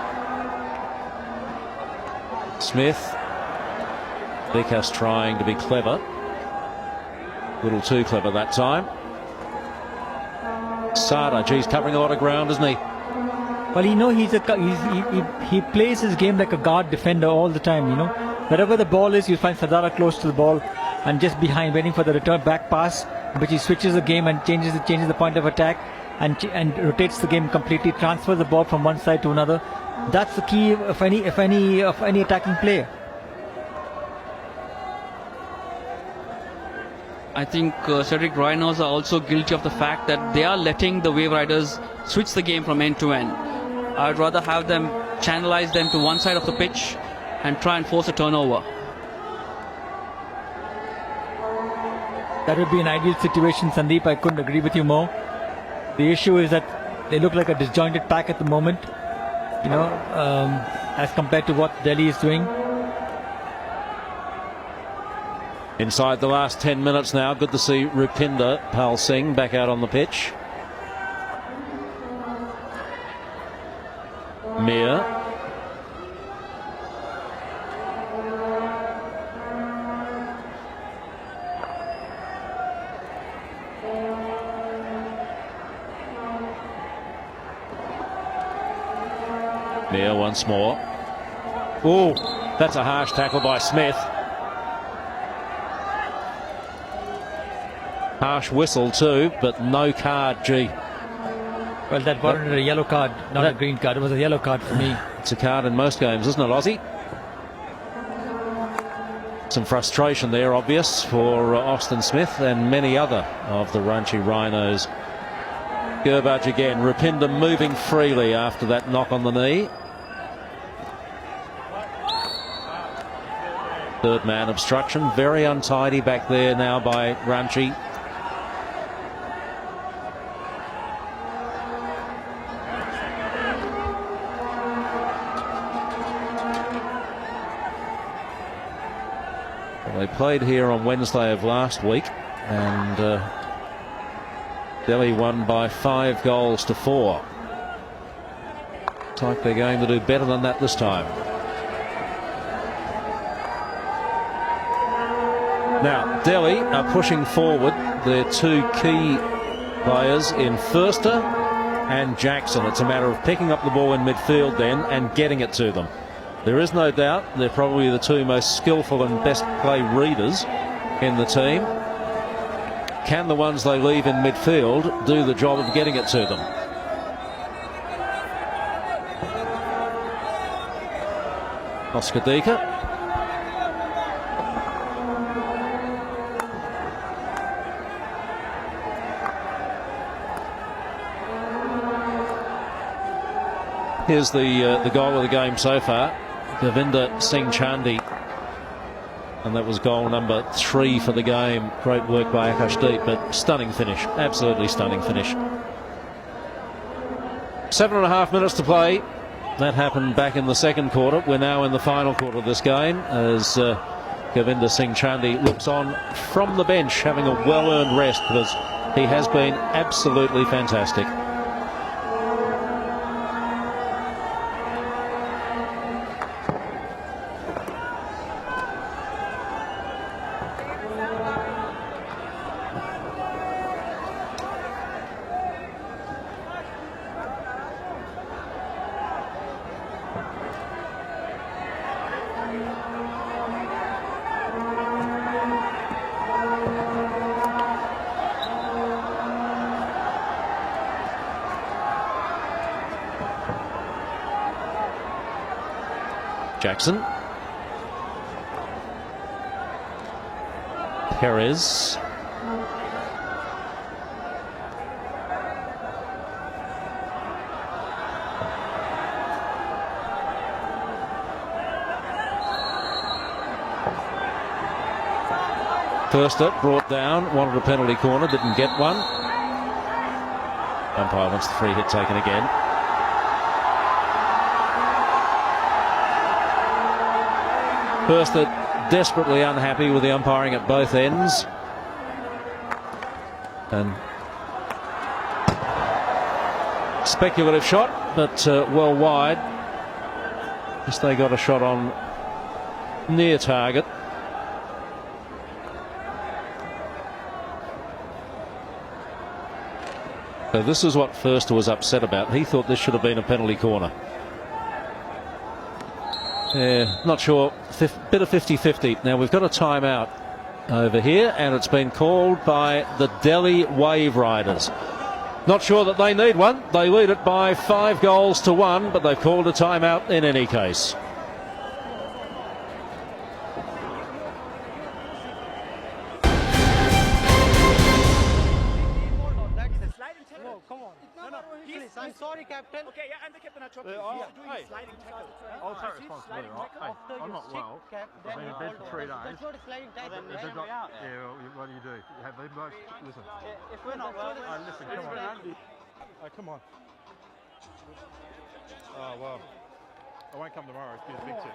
S7: Smith. Vikas trying to be clever. A little too clever that time. Sada, geez, covering a lot of ground, isn't he?
S8: Well, you know, he plays his game like a guard defender all the time, you know. Wherever the ball is, you find Sadara close to the ball and just behind, waiting for the return back pass, which he switches the game and changes the point of attack. And rotates the game completely, transfers the ball from one side to another. That's the key of any attacking player.
S2: I think Cedric Rhinos are also guilty of the fact that they are letting the Wave Riders switch the game from end to end. I would rather have them channelize them to one side of the pitch and try and force a turnover.
S8: That would be an ideal situation, Sandeep. I couldn't agree with you more. The issue is that they look like a disjointed pack at the moment, you know, as compared to what Delhi is doing.
S7: Inside the last 10 minutes now, good to see Rupinder Pal Singh back out on the pitch. Mir. Mir once more. Oh, that's a harsh tackle by Smith. Harsh whistle too, but no card, gee.
S8: Well, that warranted a yellow card, not a green card. It was a yellow card for me.
S7: It's a card in most games, isn't it, Aussie? Some frustration there, obvious, for Austin Smith and many other of the Ranchi Rhinos. Gervach again, Rupinder moving freely after that knock on the knee. Third man obstruction, very untidy back there now by Ranchi. Well, they played here on Wednesday of last week, and Delhi won by 5 goals to 4. Looks like they're going to do better than that this time. Now, Delhi are pushing forward their 2 key players in Förster and Jackson. It's a matter of picking up the ball in midfield then and getting it to them. There is no doubt they're probably the 2 most skillful and best play readers in the team. Can the ones they leave in midfield do the job of getting it to them? Oscar Dika. Here's the goal of the game so far, Govinda Singh Chandi, and that was goal number 3 for the game. Great work by Akashdeep, but stunning finish, absolutely stunning finish. 7.5 minutes to play. That happened back in the second quarter. We're now in the final quarter of this game as Govinda Singh Chandy looks on from the bench, having a well-earned rest because he has been absolutely fantastic. Jackson. Perez. First up, brought down, wanted a penalty corner, didn't get one. Umpire wants the free hit taken again. First, desperately unhappy with the umpiring at both ends. And speculative shot, but well wide. Just they got a shot on near target. So this is what First was upset about. He thought this should have been a penalty corner. Yeah, not sure. Bit of 50-50. Now we've got a timeout over here, and it's been called by the Delhi Waveriders. Not sure that they need one. They lead it by 5-1, but they've called a timeout in any case.
S13: I'm sorry, Captain. Okay, yeah, I'm the captain. I'm doing sliding tackle.
S9: I'll take responsibility, right? Hey, I'm not well. I've been in bed for 3 days.
S13: That's not a sliding tackle.
S9: Yeah, well, what do you do? You have them both? Listen.
S13: If we're not well,
S9: listen, come on. Oh, come on. Oh, well. I won't come tomorrow. It's been a big tip.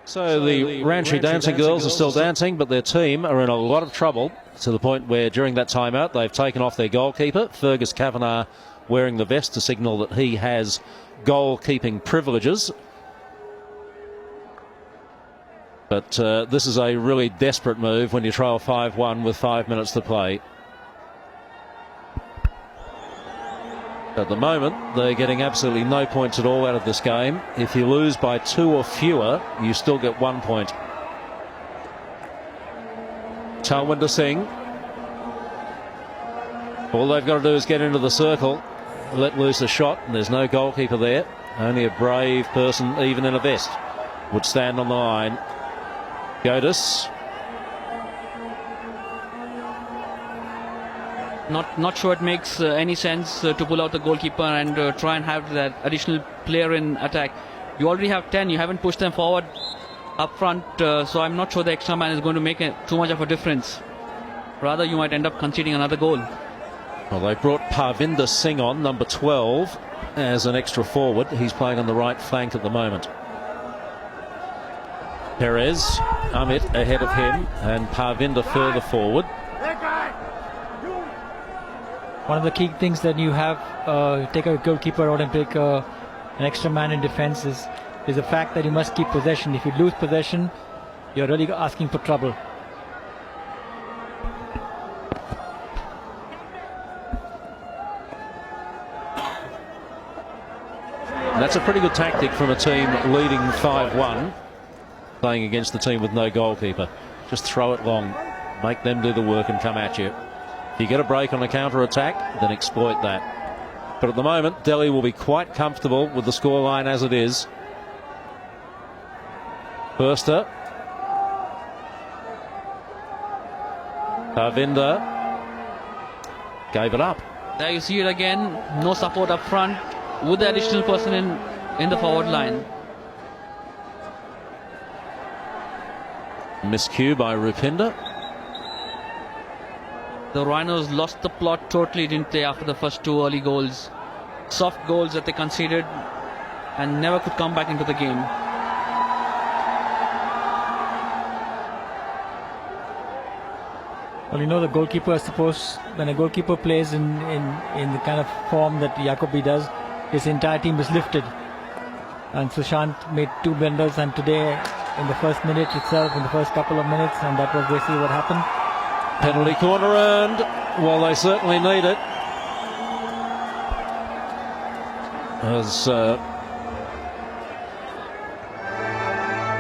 S7: So the Ranchi dancing girls are still dancing, but their team are in a lot of trouble to the point where during that timeout they've taken off their goalkeeper, Fergus Kavanagh, wearing the vest to signal that he has goalkeeping privileges. But this is a really desperate move when you trail 5-1 with 5 minutes to play. At the moment, they're getting absolutely no points at all out of this game. If you lose by 2 or fewer, you still get 1 point. Talwinder Singh. All they've got to do is get into the circle, let loose a shot, and there's no goalkeeper there. Only a brave person, even in a vest, would stand on the line. Godis.
S2: Not sure it makes any sense to pull out the goalkeeper and try and have that additional player in attack. You already have 10. You haven't pushed them forward up front, so I'm not sure the extra man is going to make too much of a difference. Rather, you might end up conceding another goal.
S7: Well, they brought Parvinder Singh on, number 12, as an extra forward. He's playing on the right flank at the moment. Perez, Amit ahead of him, and Parvinder further forward.
S8: One of the key things that you have, take a goalkeeper out and take an extra man in defense is the fact that you must keep possession. If you lose possession, you're really asking for trouble.
S7: That's a pretty good tactic from a team leading 5-1, playing against the team with no goalkeeper. Just throw it long, make them do the work and come at you. If you get a break on a counter-attack, then exploit that. But at the moment, Delhi will be quite comfortable with the scoreline as it is. Burster. Parvinder gave it up.
S2: There you see it again. No support up front with the additional person in the forward line.
S7: Miscue by Rupinder.
S2: The Rhinos lost the plot totally, didn't they, after the first two early goals. Soft goals that they conceded and never could come back into the game.
S8: Well, you know, the goalkeeper is supposed, when a goalkeeper plays in the kind of form that Jacobi does, his entire team is lifted. And Sushant made 2 blunders, and today in the first minute itself, in the first couple of minutes, and that was basically what happened.
S7: Penalty corner earned. Well, they certainly need it. As a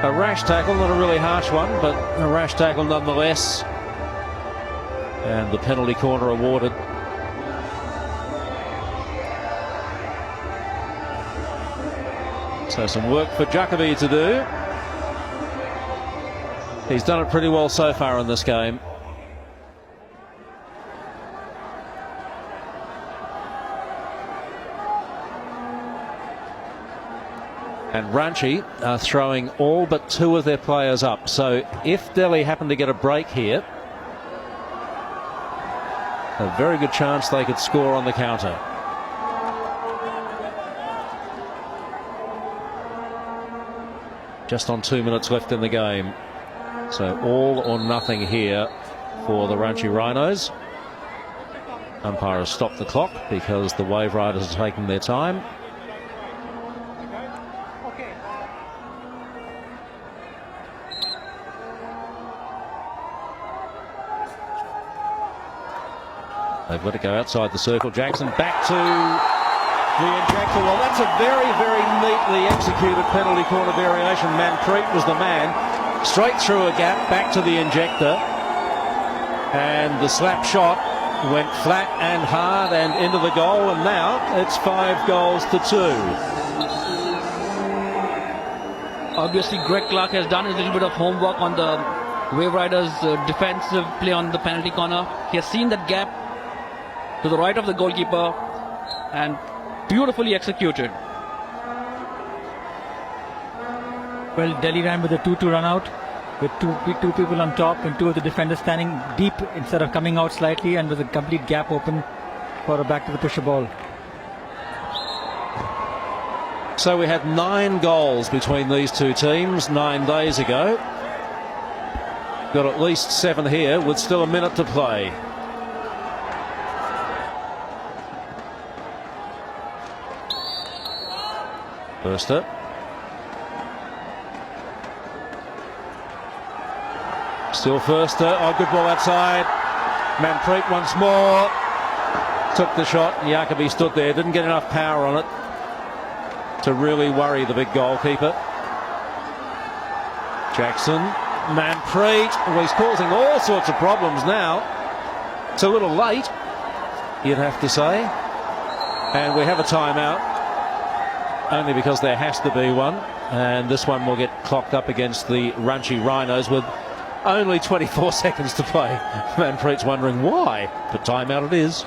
S7: rash tackle, not a really harsh one, but a rash tackle nonetheless. And the penalty corner awarded. So some work for Jacobi to do. He's done it pretty well so far in this game. And Ranchi are throwing all but 2 of their players up. So if Delhi happen to get a break here, a very good chance they could score on the counter. Just on 2 minutes left in the game. So all or nothing here for the Ranchi Rhinos. Umpire has stopped the clock because the Waveriders are taking their time. They've got to go outside the circle. Jackson back to the injector. Well, that's a very, very neatly executed penalty corner variation. Manpreet was the man. Straight through a gap, back to the injector. And the slap shot went flat and hard and into the goal. And now it's 5 goals to 2.
S2: Obviously, Greg Clark has done a little bit of homework on the Waveriders' defensive play on the penalty corner. He has seen that gap to the right of the goalkeeper and beautifully executed.
S8: Well, Delhi ran with a 2-2 run out with two people on top and 2 of the defenders standing deep instead of coming out slightly, and with a complete gap open for a back to the pusher ball.
S7: So we had 9 goals between these 2 teams 9 days ago. Got at least 7 here with still a minute to play. Burster. Still Burster. Oh, good ball outside. Manpreet once more. Took the shot. Jacobi stood there. Didn't get enough power on it to really worry the big goalkeeper. Jackson. Manpreet. Well, he's causing all sorts of problems now. It's a little late, you'd have to say. And we have a timeout. Only because there has to be one, and this one will get clocked up against the Ranchi Rhinos with only 24 seconds to play. Manpreet's wondering why, but timeout it is.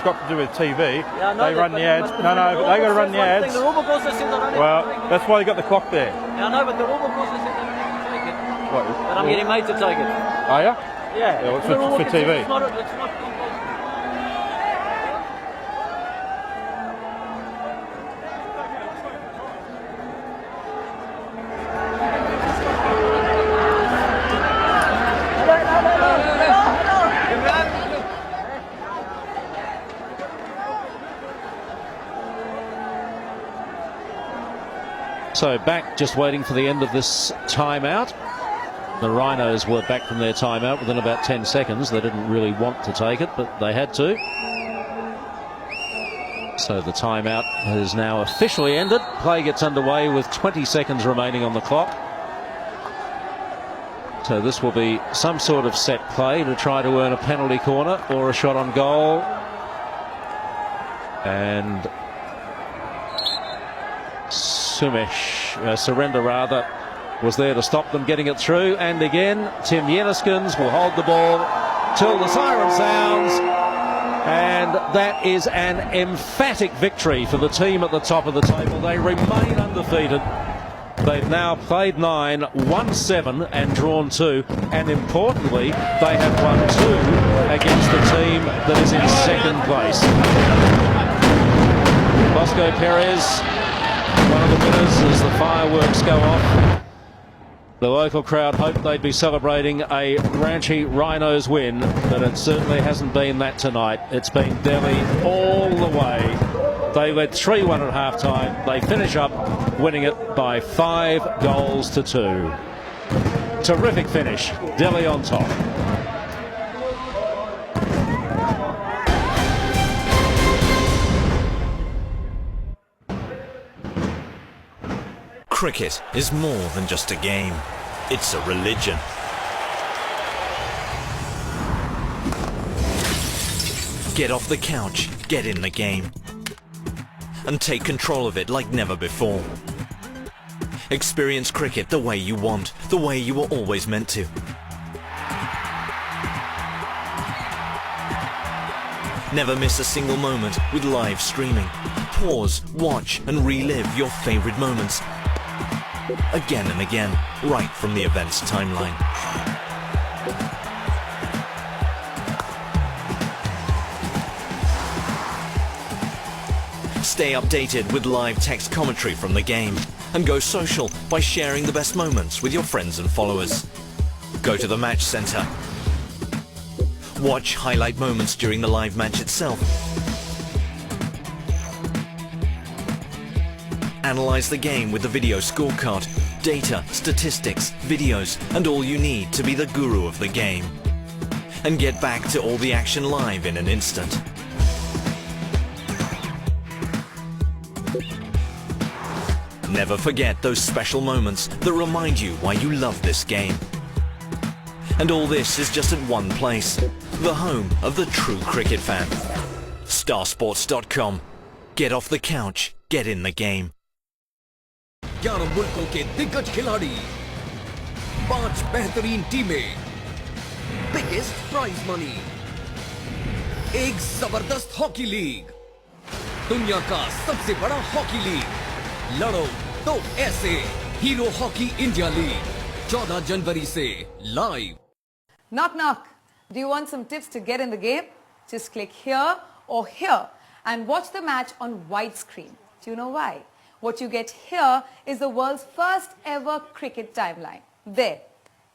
S9: got to do with TV.
S8: Yeah,
S9: they run the ads. No, they got to run the ads.
S8: The rule book also says I don't
S9: Well,
S8: have to take it.
S9: that's why they got the clock there.
S8: Yeah, I know, but the rule book also says I don't have to take it.
S9: What?
S8: But I'm getting made to take it.
S9: Are you?
S8: Yeah.
S9: Well,
S8: The rule
S9: for
S8: book says
S9: TV.
S8: it's not compulsory.
S7: So back, just waiting for the end of this timeout. The Rhinos were back from their timeout within about 10 seconds. They didn't really want to take it, but they had to. So the timeout has now officially ended. Play gets underway with 20 seconds remaining on the clock. So this will be some sort of set play to try to earn a penalty corner or a shot on goal. And Surrender rather, was there to stop them getting it through. And again, Tim Yenniskens will hold the ball till the siren sounds. And that is an emphatic victory for the team at the top of the table. They remain undefeated. They've now played 9, won 7 and drawn 2. And importantly, they have won 2 against the team that is in second place. Bosco Perez, one of the winners as the fireworks go off. The local crowd hoped they'd be celebrating a Ranchi Rhinos win, but it certainly hasn't been that tonight. It's been Delhi all the way. They led 3-1 at half-time. They finish up winning it by 5 goals to 2. Terrific finish. Delhi on top.
S4: Cricket is more than just a game. It's a religion. Get off the couch, get in the game. And take control of it like never before. Experience cricket the way you want, the way you were always meant to. Never miss a single moment with live streaming. Pause, watch and relive your favorite moments. Again and again, right from the event's timeline. Stay updated with live text commentary from the game. And go social by sharing the best moments with your friends and followers. Go to the match center. Watch highlight moments during the live match itself. Analyze the game with the video scorecard, data, statistics, videos, and all you need to be the guru of the game. And get back to all the action live in an instant. Never forget those special moments that remind you why you love this game. And all this is just at one place, the home of the true cricket fan. Starsports.com. Get off the couch, get in the game.
S5: 11 मुल्कों के दिग्गज खिलाड़ी, 5 बेहतरीन टीमें, biggest prize money, एक जबरदस्त hockey league, दुनिया का सबसे बड़ा हॉकी लीग, लड़ो तो ऐसे, हीरो हॉकी इंडिया लीग, 14 जनवरी से live.
S6: Knock knock. Do you want some tips to get in the game? Just click here or here and watch the match on widescreen. Do you know why? What you get here is the world's first ever cricket timeline. There,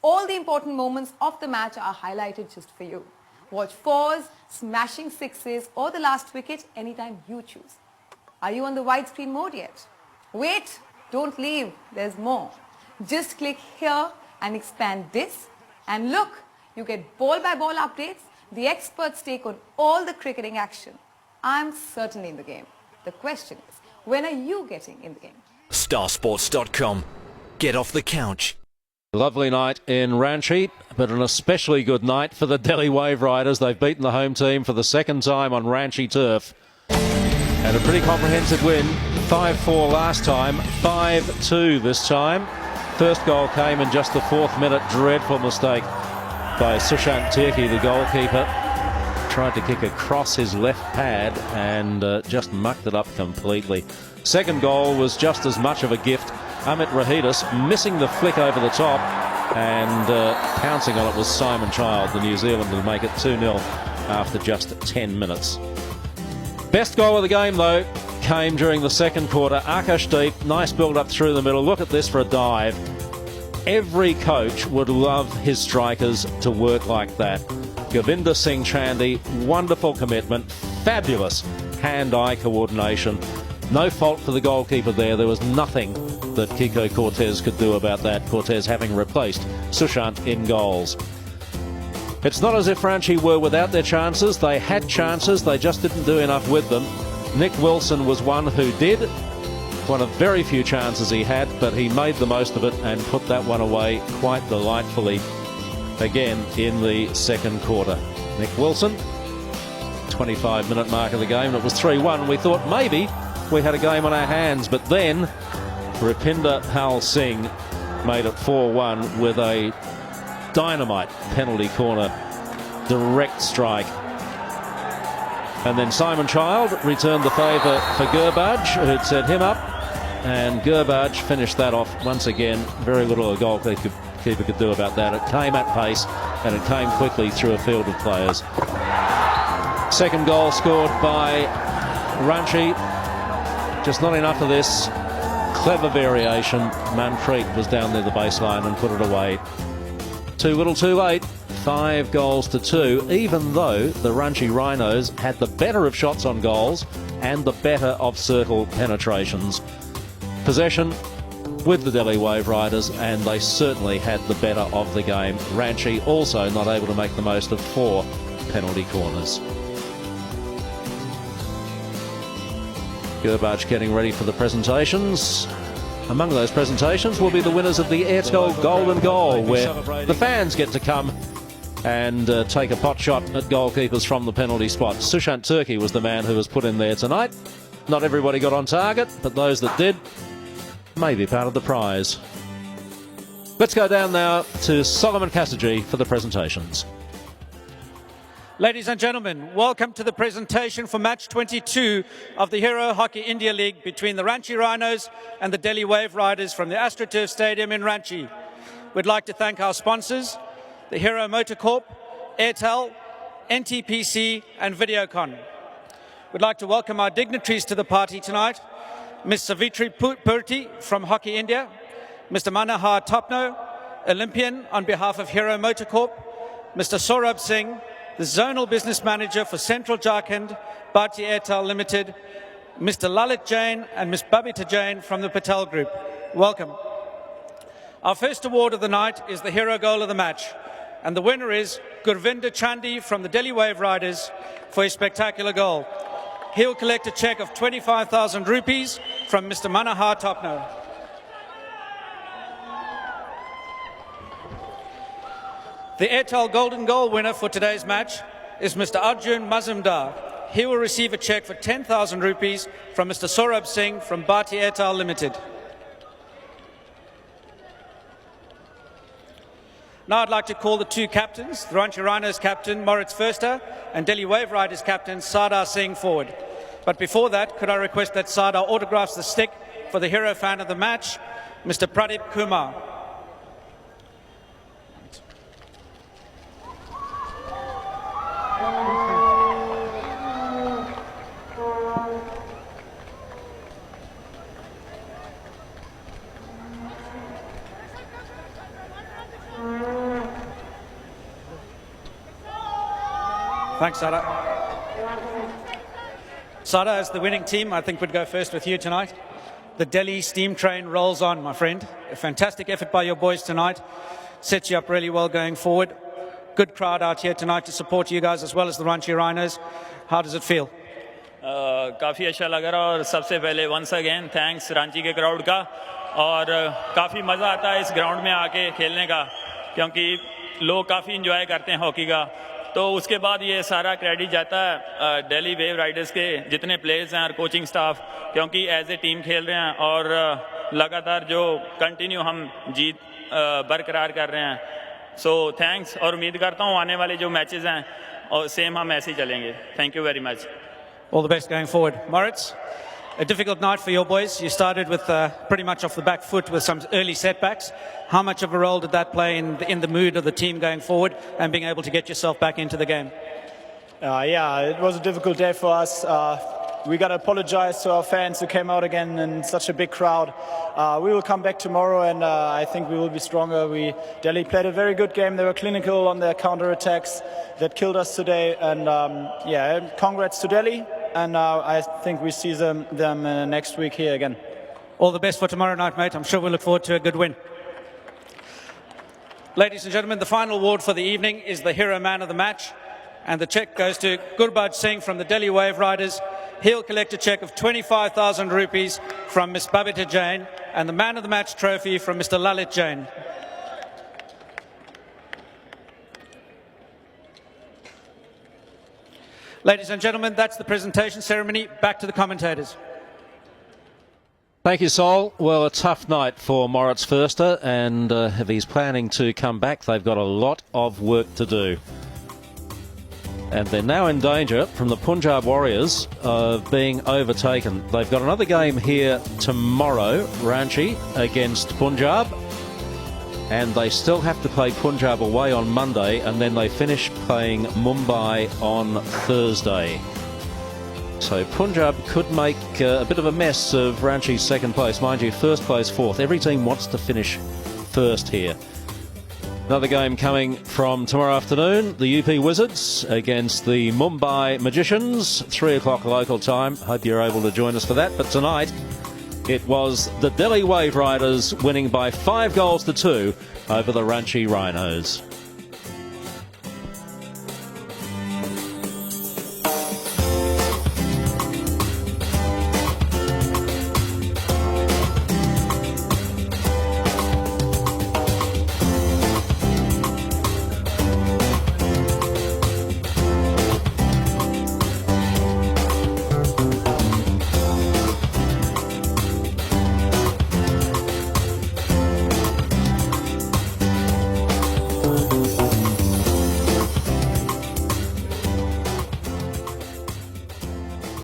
S6: all the important moments of the match are highlighted just for you. Watch 4s, smashing 6s or the last wicket anytime you choose. Are you on the widescreen mode yet? Wait, don't leave, there's more. Just click here and expand this and look, you get ball by ball updates, the experts take on all the cricketing action. I'm certainly in the game. The question is, when are you getting in the game?
S4: Starsports.com. Get off the couch.
S7: Lovely night in Ranchi, but an especially good night for the Delhi Waveriders. They've beaten the home team for the second time on Ranchi turf. And a pretty comprehensive win. 5-4 last time, 5-2 this time. First goal came in just the 4th minute. Dreadful mistake by Sushant Tirkey, the goalkeeper. tried to kick across his left pad and just mucked it up completely. Second goal was just as much of a gift. Ranchi Rhinos missing the flick over the top, and pouncing on it was Simon Child, the New Zealander, to make it 2-0 after just 10 minutes. Best goal of the game, though, came during the second quarter. Akashdeep, nice build-up through the middle. Look at this for a dive. Every coach would love his strikers to work like that. Govinda Singh Chandy, wonderful commitment, fabulous hand-eye coordination. No fault for the goalkeeper there. There was nothing that Kiko Cortez could do about that, Cortez having replaced Sushant in goals. It's not as if Ranchi were without their chances. They had chances, they just didn't do enough with them. Nick Wilson was one who did. One of very few chances he had, but he made the most of it and put that one away quite delightfully again in the second quarter. Nick Wilson, 25-minute mark of the game. It was 3-1. We thought maybe we had a game on our hands, but then Rupinder Pal Singh made it 4-1 with a dynamite penalty corner direct strike. And then Simon Child returned the favour for Gurbaj, who'd set him up, and Gurbaj finished that off once again. Very little a goalkeeper could do about that. It came at pace and it came quickly through a field of players. Second goal scored by Ranchi. Just not enough of this. Clever variation. Manpreet was down there the baseline and put it away. Too little too late. 5-2, even though the Ranchi Rhinos had the better of shots on goals and the better of circle penetrations. Possession with the Delhi Waveriders, and they certainly had the better of the game. Ranchi also not able to make the most of 4 penalty corners. Gurbaj getting ready for the presentations. Among those presentations will be the winners of the Airtel Golden Goal, where the fans get to come and take a pot shot at goalkeepers from the penalty spot. Sushant Turkey was the man who was put in there tonight. Not everybody got on target, but those that did may be part of the prize. Let's go down now to Solomon Kassaji for the presentations.
S14: Ladies and gentlemen, welcome to the presentation for match 22 of the Hero Hockey India League between the Ranchi Rhinos and the Delhi Waveriders from the AstroTurf Stadium in Ranchi. We'd like to thank our sponsors, the Hero Motor Corp, Airtel, NTPC and Videocon. We'd like to welcome our dignitaries to the party tonight, Ms. Savitri Purti from Hockey India, Mr. Manohar Topno, Olympian on behalf of Hero Motor Corp, Mr. Saurabh Singh, the Zonal Business Manager for Central Jharkhand, Bharti Airtel Limited, Mr. Lalit Jain and Ms. Babita Jain from the Patel Group. Welcome. Our first award of the night is the Hero Goal of the Match, and the winner is Gurvinder Chandy from the Delhi Waveriders for his spectacular goal. He will collect a cheque of 25,000 rupees from Mr. Manohar Topno. The Airtel Golden Goal winner for today's match is Mr. Arjun Mazumdar. He will receive a cheque for 10,000 rupees from Mr. Saurabh Singh from Bharti Airtel Limited. Now I'd like to call the two captains, the Ranchi Rhinos captain Moritz Förster and Delhi Waveriders captain Sardar Singh forward. But before that, could I request that Sardar autographs the stick for the hero fan of the match, Mr. Pradeep Kumar. Thanks, Sada. Sada, as the winning team, I think would go first with you tonight. The Delhi steam train rolls on, my friend. A fantastic effort by your boys tonight. Sets you up really well going forward. Good crowd out here tonight to support you guys as well as the Ranchi Rhinos. How does it feel?
S15: काफ़ी अच्छा लग रहा और सबसे पहले once again thanks Ranchi के crowd का और काफ़ी मज़ा आता है इस ग्राउंड में आके खेलने का क्योंकि लोग काफ़ी इंजॉय करते हैं हॉकी का तो उसके बाद ये सारा क्रेडिट जाता है दिल्ली वेव राइडर्स के जितने प्लेयर्स हैं और कोचिंग स्टाफ क्योंकि एज ए टीम खेल रहे हैं और लगातार जो कंटिन्यू हम जीत बरकरार कर रहे हैं सो थैंक्स और उम्मीद करता हूँ आने वाले जो मैचेस हैं और सेम हम ऐसे ही चलेंगे. Thank you very much.
S14: All the best going forward. Moritz, a difficult night for your boys. You started with pretty much off the back foot with some early setbacks. How much of a role did that play in the mood of the team going forward and being able to get yourself back into the game?
S16: Yeah, it was a difficult day for us. We got to apologize to our fans who came out again in such a big crowd. We will come back tomorrow, and I think we will be stronger. Delhi played a very good game. They were clinical on their counter-attacks that killed us today. And yeah, congrats to Delhi. And I think we see them next week here again.
S14: All the best for tomorrow night, mate. I'm sure we'll look forward to a good win. Ladies and gentlemen, the final award for the evening is the Hero Man of the Match. And the cheque goes to Gurbaj Singh from the Delhi Waveriders. He'll collect a cheque of 25,000 rupees from Miss Babita Jain and the Man of the Match trophy from Mr. Lalit Jain. Ladies and gentlemen, that's the presentation ceremony. Back to the commentators.
S7: Thank you, Sol. Well, a tough night for Moritz Förster, and if he's planning to come back, they've got a lot of work to do. And they're now in danger from the Punjab Warriors of being overtaken. They've got another game here tomorrow, Ranchi against Punjab. And they still have to play Punjab away on Monday, and then they finish playing Mumbai on Thursday. So Punjab could make a bit of a mess of Ranchi's second place. Mind you, first place, fourth. Every team wants to finish first here. Another game coming from tomorrow afternoon, the UP Wizards against the Mumbai Magicians, 3 o'clock local time. Hope you're able to join us for that. But tonight, it was the Delhi Waveriders winning by 5 goals to 2 over the Ranchi Rhinos.